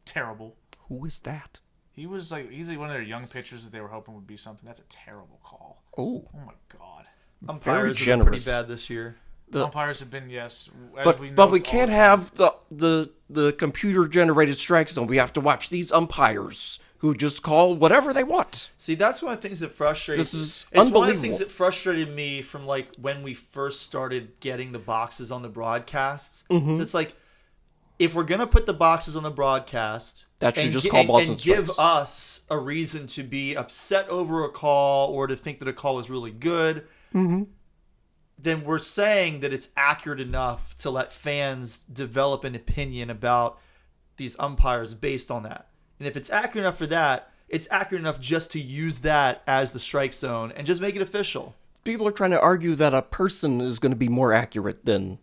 Speaker 2: terrible.
Speaker 1: Who is that?
Speaker 2: He's like one of their young pitchers that they were hoping would be something. That's a terrible call.
Speaker 1: Oh,
Speaker 2: Oh my god.
Speaker 3: umpires
Speaker 1: very
Speaker 3: have been
Speaker 1: generous.
Speaker 3: pretty bad this year.
Speaker 2: Umpires have been, yes. As
Speaker 1: but
Speaker 2: we know,
Speaker 1: but we
Speaker 2: it's all
Speaker 1: can't
Speaker 2: the time.
Speaker 1: have the computer generated strike zone. We have to watch these umpires who just call whatever they want.
Speaker 3: See, that's one of the things that frustrates.
Speaker 1: This is
Speaker 3: it's one of the
Speaker 1: unbelievable.
Speaker 3: things that frustrated me from like when we first started getting the boxes on the broadcasts.
Speaker 1: Mm-hmm.
Speaker 3: So it's like, if we're gonna put the boxes on the broadcast,
Speaker 1: That should
Speaker 3: and
Speaker 1: just
Speaker 3: gi-
Speaker 1: call
Speaker 3: and-
Speaker 1: balls
Speaker 3: and
Speaker 1: and
Speaker 3: give
Speaker 1: strikes.
Speaker 3: us a reason to be upset over a call or to think that a call was really good.
Speaker 1: Mm-hmm.
Speaker 3: Then we're saying that it's accurate enough to let fans develop an opinion about these umpires based on that. And if it's accurate enough for that, it's accurate enough just to use that as the strike zone and just make it official.
Speaker 1: People are trying to argue that a person is going to be more accurate than,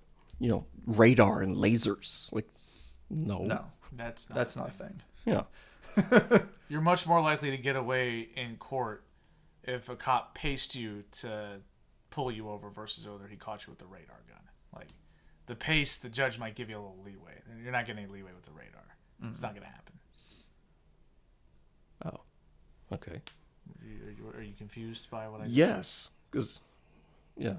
Speaker 1: radar and lasers. Like, no.
Speaker 3: No,
Speaker 2: That's
Speaker 3: that's not a thing.
Speaker 1: Yeah.
Speaker 2: You're much more likely to get away in court if a cop paced you to pull you over versus whether he caught you with the radar gun. Like, the pace, the judge might give you a little leeway. You're not getting any leeway with the radar. It's not going to happen.
Speaker 1: Oh. Okay.
Speaker 2: Are you confused by what I just
Speaker 1: Yes. Because, yeah.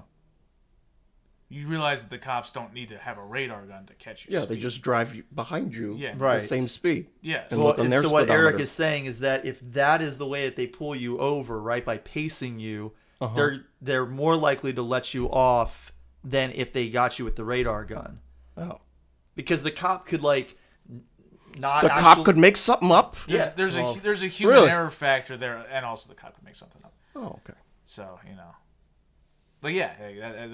Speaker 2: You realize that the cops don't need to have a radar gun to catch you.
Speaker 1: Yeah, they just drive behind you
Speaker 2: Yeah.
Speaker 3: Right.
Speaker 1: the same speed.
Speaker 2: Yes.
Speaker 1: And look on their
Speaker 3: so what Eric
Speaker 1: speedometer.
Speaker 3: is saying is that if that is the way that they pull you over, right, by pacing you, they're more likely to let you off than if they got you with the radar gun.
Speaker 1: Oh.
Speaker 3: Because the cop could not
Speaker 1: The cop could make something up?
Speaker 3: Yeah.
Speaker 2: There's
Speaker 3: well,
Speaker 2: a human
Speaker 1: really?
Speaker 2: error factor there, and also the cop could make something up.
Speaker 1: Oh, okay.
Speaker 2: So but yeah, hey,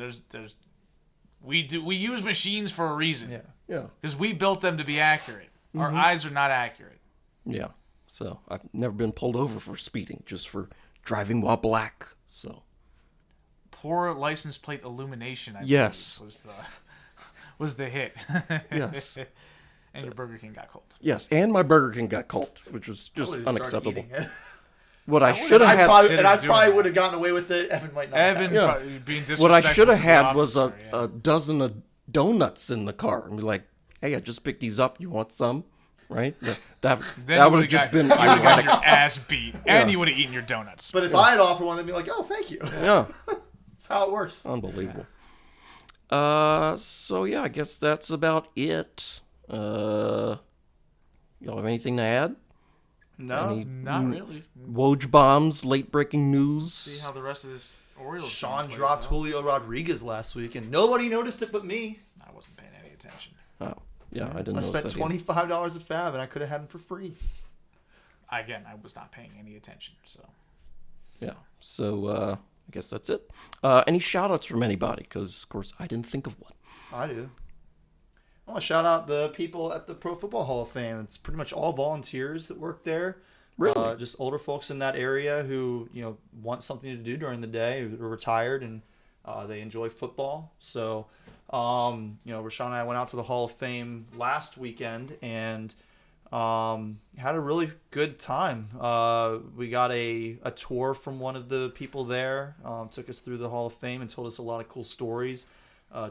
Speaker 2: we use machines for a reason.
Speaker 3: Yeah.
Speaker 1: Yeah.
Speaker 2: Because we built them to be accurate. Our eyes are not accurate.
Speaker 1: Yeah. So I've never been pulled over for speeding, just for driving while black. So
Speaker 2: Poor license plate illumination. I
Speaker 1: Yes.
Speaker 2: believe, was the hit.
Speaker 1: yes,
Speaker 2: And your Burger King got cold.
Speaker 1: yes, and my Burger King got cold, which was just
Speaker 3: would've started
Speaker 1: unacceptable.
Speaker 3: eating it.
Speaker 1: What I should have
Speaker 3: I
Speaker 1: had,
Speaker 3: probably, and I
Speaker 2: doing
Speaker 3: probably
Speaker 2: that.
Speaker 3: would have gotten away with it. Evan might not.
Speaker 2: Evan
Speaker 1: Yeah.
Speaker 2: probably being disrespectful.
Speaker 1: what I should have
Speaker 2: to the
Speaker 1: had was
Speaker 2: officer, yeah.
Speaker 1: a dozen of donuts in the car, and be like, "Hey, I just picked these up. You want some?" Right? That
Speaker 2: Then
Speaker 1: would
Speaker 2: you
Speaker 1: have just been
Speaker 2: you would've gotten
Speaker 1: ironic.
Speaker 2: your ass beat, and you would have eaten your donuts.
Speaker 3: But if I had offered one, they'd be like, "Oh, thank you."
Speaker 1: Yeah,
Speaker 3: That's how it works.
Speaker 1: unbelievable. So yeah, I guess that's about it. Y'all have anything to add?
Speaker 3: No,
Speaker 1: Any
Speaker 2: Not really.
Speaker 1: Woj bombs, late breaking news?
Speaker 2: See how the rest of this Orioles.
Speaker 3: Sean
Speaker 2: game plays
Speaker 3: dropped
Speaker 2: out.
Speaker 3: Julio Rodriguez last week, and nobody noticed it but me.
Speaker 2: I wasn't paying any attention.
Speaker 1: Oh, yeah, I didn't
Speaker 3: I
Speaker 1: know.
Speaker 3: spent $25 a fab, and I could have had him for free.
Speaker 2: Again, I was not paying any attention. So
Speaker 1: Yeah. So I guess that's it. Any shout outs from anybody? Because, of course, I didn't think of one.
Speaker 3: I do. I want to shout out the people at the Pro Football Hall of Fame. It's pretty much all volunteers that work there.
Speaker 1: Really?
Speaker 3: Just older folks in that area who want something to do during the day, who are retired and they enjoy football. So, Rashawn and I went out to the Hall of Fame last weekend, and Had a really good time. We got a tour from one of the people there. Took us through the Hall of Fame and told us a lot of cool stories.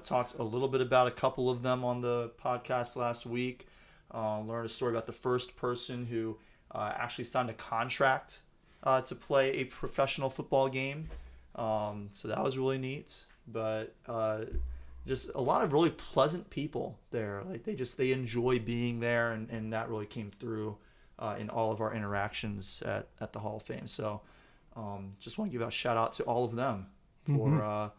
Speaker 3: Talked a little bit about a couple of them on the podcast last week. Learned a story about the first person who actually signed a contract to play a professional football game. So that was really neat. But just a lot of really pleasant people there. Like they enjoy being there, and that really came through in all of our interactions at the Hall of Fame. So just want to give a shout out to all of them for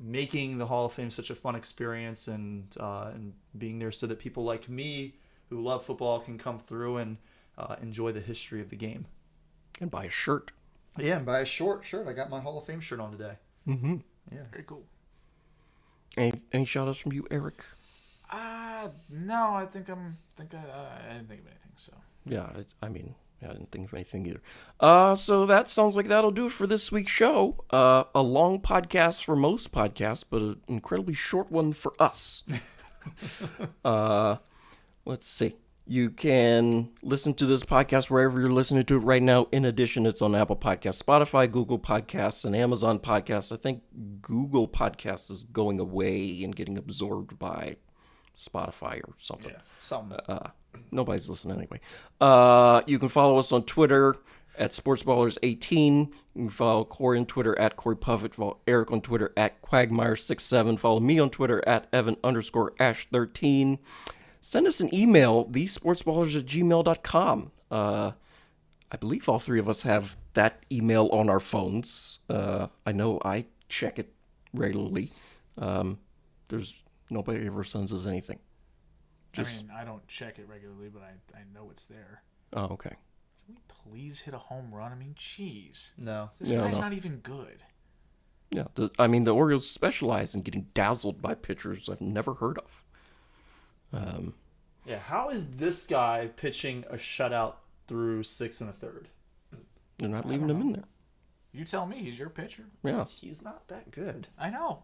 Speaker 3: making the Hall of Fame such a fun experience and being there so that people like me who love football can come through and enjoy the history of the game.
Speaker 1: And buy a shirt.
Speaker 3: Yeah, and buy a shirt. I got my Hall of Fame shirt on today.
Speaker 1: Mm-hmm.
Speaker 3: Yeah,
Speaker 2: Very cool.
Speaker 1: Any shout outs from you, Eric?
Speaker 2: No, I think I didn't think of anything. So
Speaker 1: Yeah, I didn't think of anything either. So that sounds like that'll do it for this week's show. A long podcast for most podcasts, but an incredibly short one for us. Let's see. You can listen to this podcast wherever you're listening to it right now. In addition, it's on Apple Podcasts, Spotify, Google Podcasts, and Amazon Podcasts. I think Google Podcasts is going away and getting absorbed by Spotify or something.
Speaker 3: yeah, something.
Speaker 1: Nobody's listening anyway. You can follow us on Twitter at SportsBallers18. You can follow Corey on Twitter at Corey Puffett. Follow Eric on Twitter at Quagmire67. Follow me on Twitter at Evan_Ash13. Send us an email, thesportsballers@gmail.com. I believe all three of us have that email on our phones. I know I check it regularly. There's nobody ever sends us anything.
Speaker 2: I don't check it regularly, but I know it's there.
Speaker 1: Oh, okay.
Speaker 2: Can we please hit a home run? I mean, jeez.
Speaker 3: No.
Speaker 2: This
Speaker 1: Yeah,
Speaker 2: guy's
Speaker 1: no.
Speaker 2: not even good.
Speaker 1: Yeah, the Orioles specialize in getting dazzled by pitchers I've never heard of.
Speaker 3: Yeah, how is this guy pitching a shutout through 6 1/3?
Speaker 1: They're not leaving him in there.
Speaker 2: You tell me. He's your pitcher.
Speaker 1: Yeah.
Speaker 3: He's not that good.
Speaker 2: I know.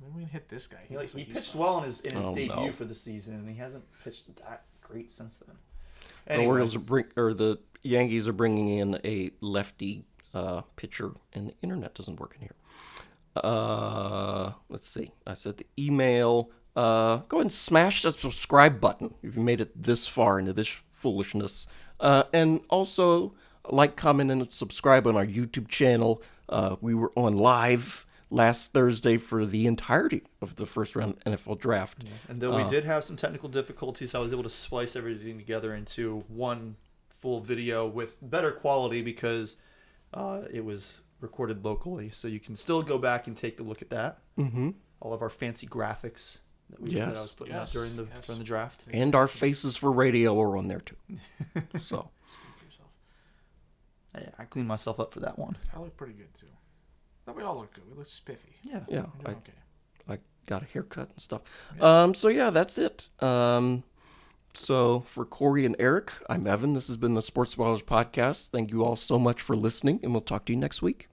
Speaker 2: When we hit this guy,
Speaker 3: He
Speaker 2: looks like
Speaker 3: pitched
Speaker 2: sucks.
Speaker 3: well in his
Speaker 1: Oh,
Speaker 3: debut
Speaker 1: no.
Speaker 3: for the season, and he hasn't pitched that great since then.
Speaker 1: The
Speaker 3: Anyway,
Speaker 1: Orioles the Yankees are bringing in a lefty pitcher, and the internet doesn't work in here. Let's see. I said the email. Go ahead and smash that subscribe button if you made it this far into this foolishness. And also like, comment, and subscribe on our YouTube channel. We were on live last Thursday for the entirety of the first round NFL draft.
Speaker 3: and though we did have some technical difficulties, I was able to splice everything together into one full video with better quality because it was recorded locally. So you can still go back and take a look at that.
Speaker 1: Mm-hmm.
Speaker 3: All of our fancy graphics that
Speaker 1: Yes.
Speaker 3: I was putting out
Speaker 2: Yes.
Speaker 3: during the
Speaker 2: Yes.
Speaker 3: during the draft.
Speaker 1: And our faces for radio are on there too. So
Speaker 2: Speak for yourself.
Speaker 3: Yeah, I cleaned myself up for that one.
Speaker 2: I look pretty good too. But we all look good. We look spiffy.
Speaker 3: Yeah.
Speaker 1: yeah,
Speaker 2: We're doing okay.
Speaker 1: I got a haircut and stuff.
Speaker 2: Yeah.
Speaker 1: So yeah, that's it. So for Corey and Eric, I'm Evan. This has been the Sports Ballers Podcast. Thank you all so much for listening, and we'll talk to you next week.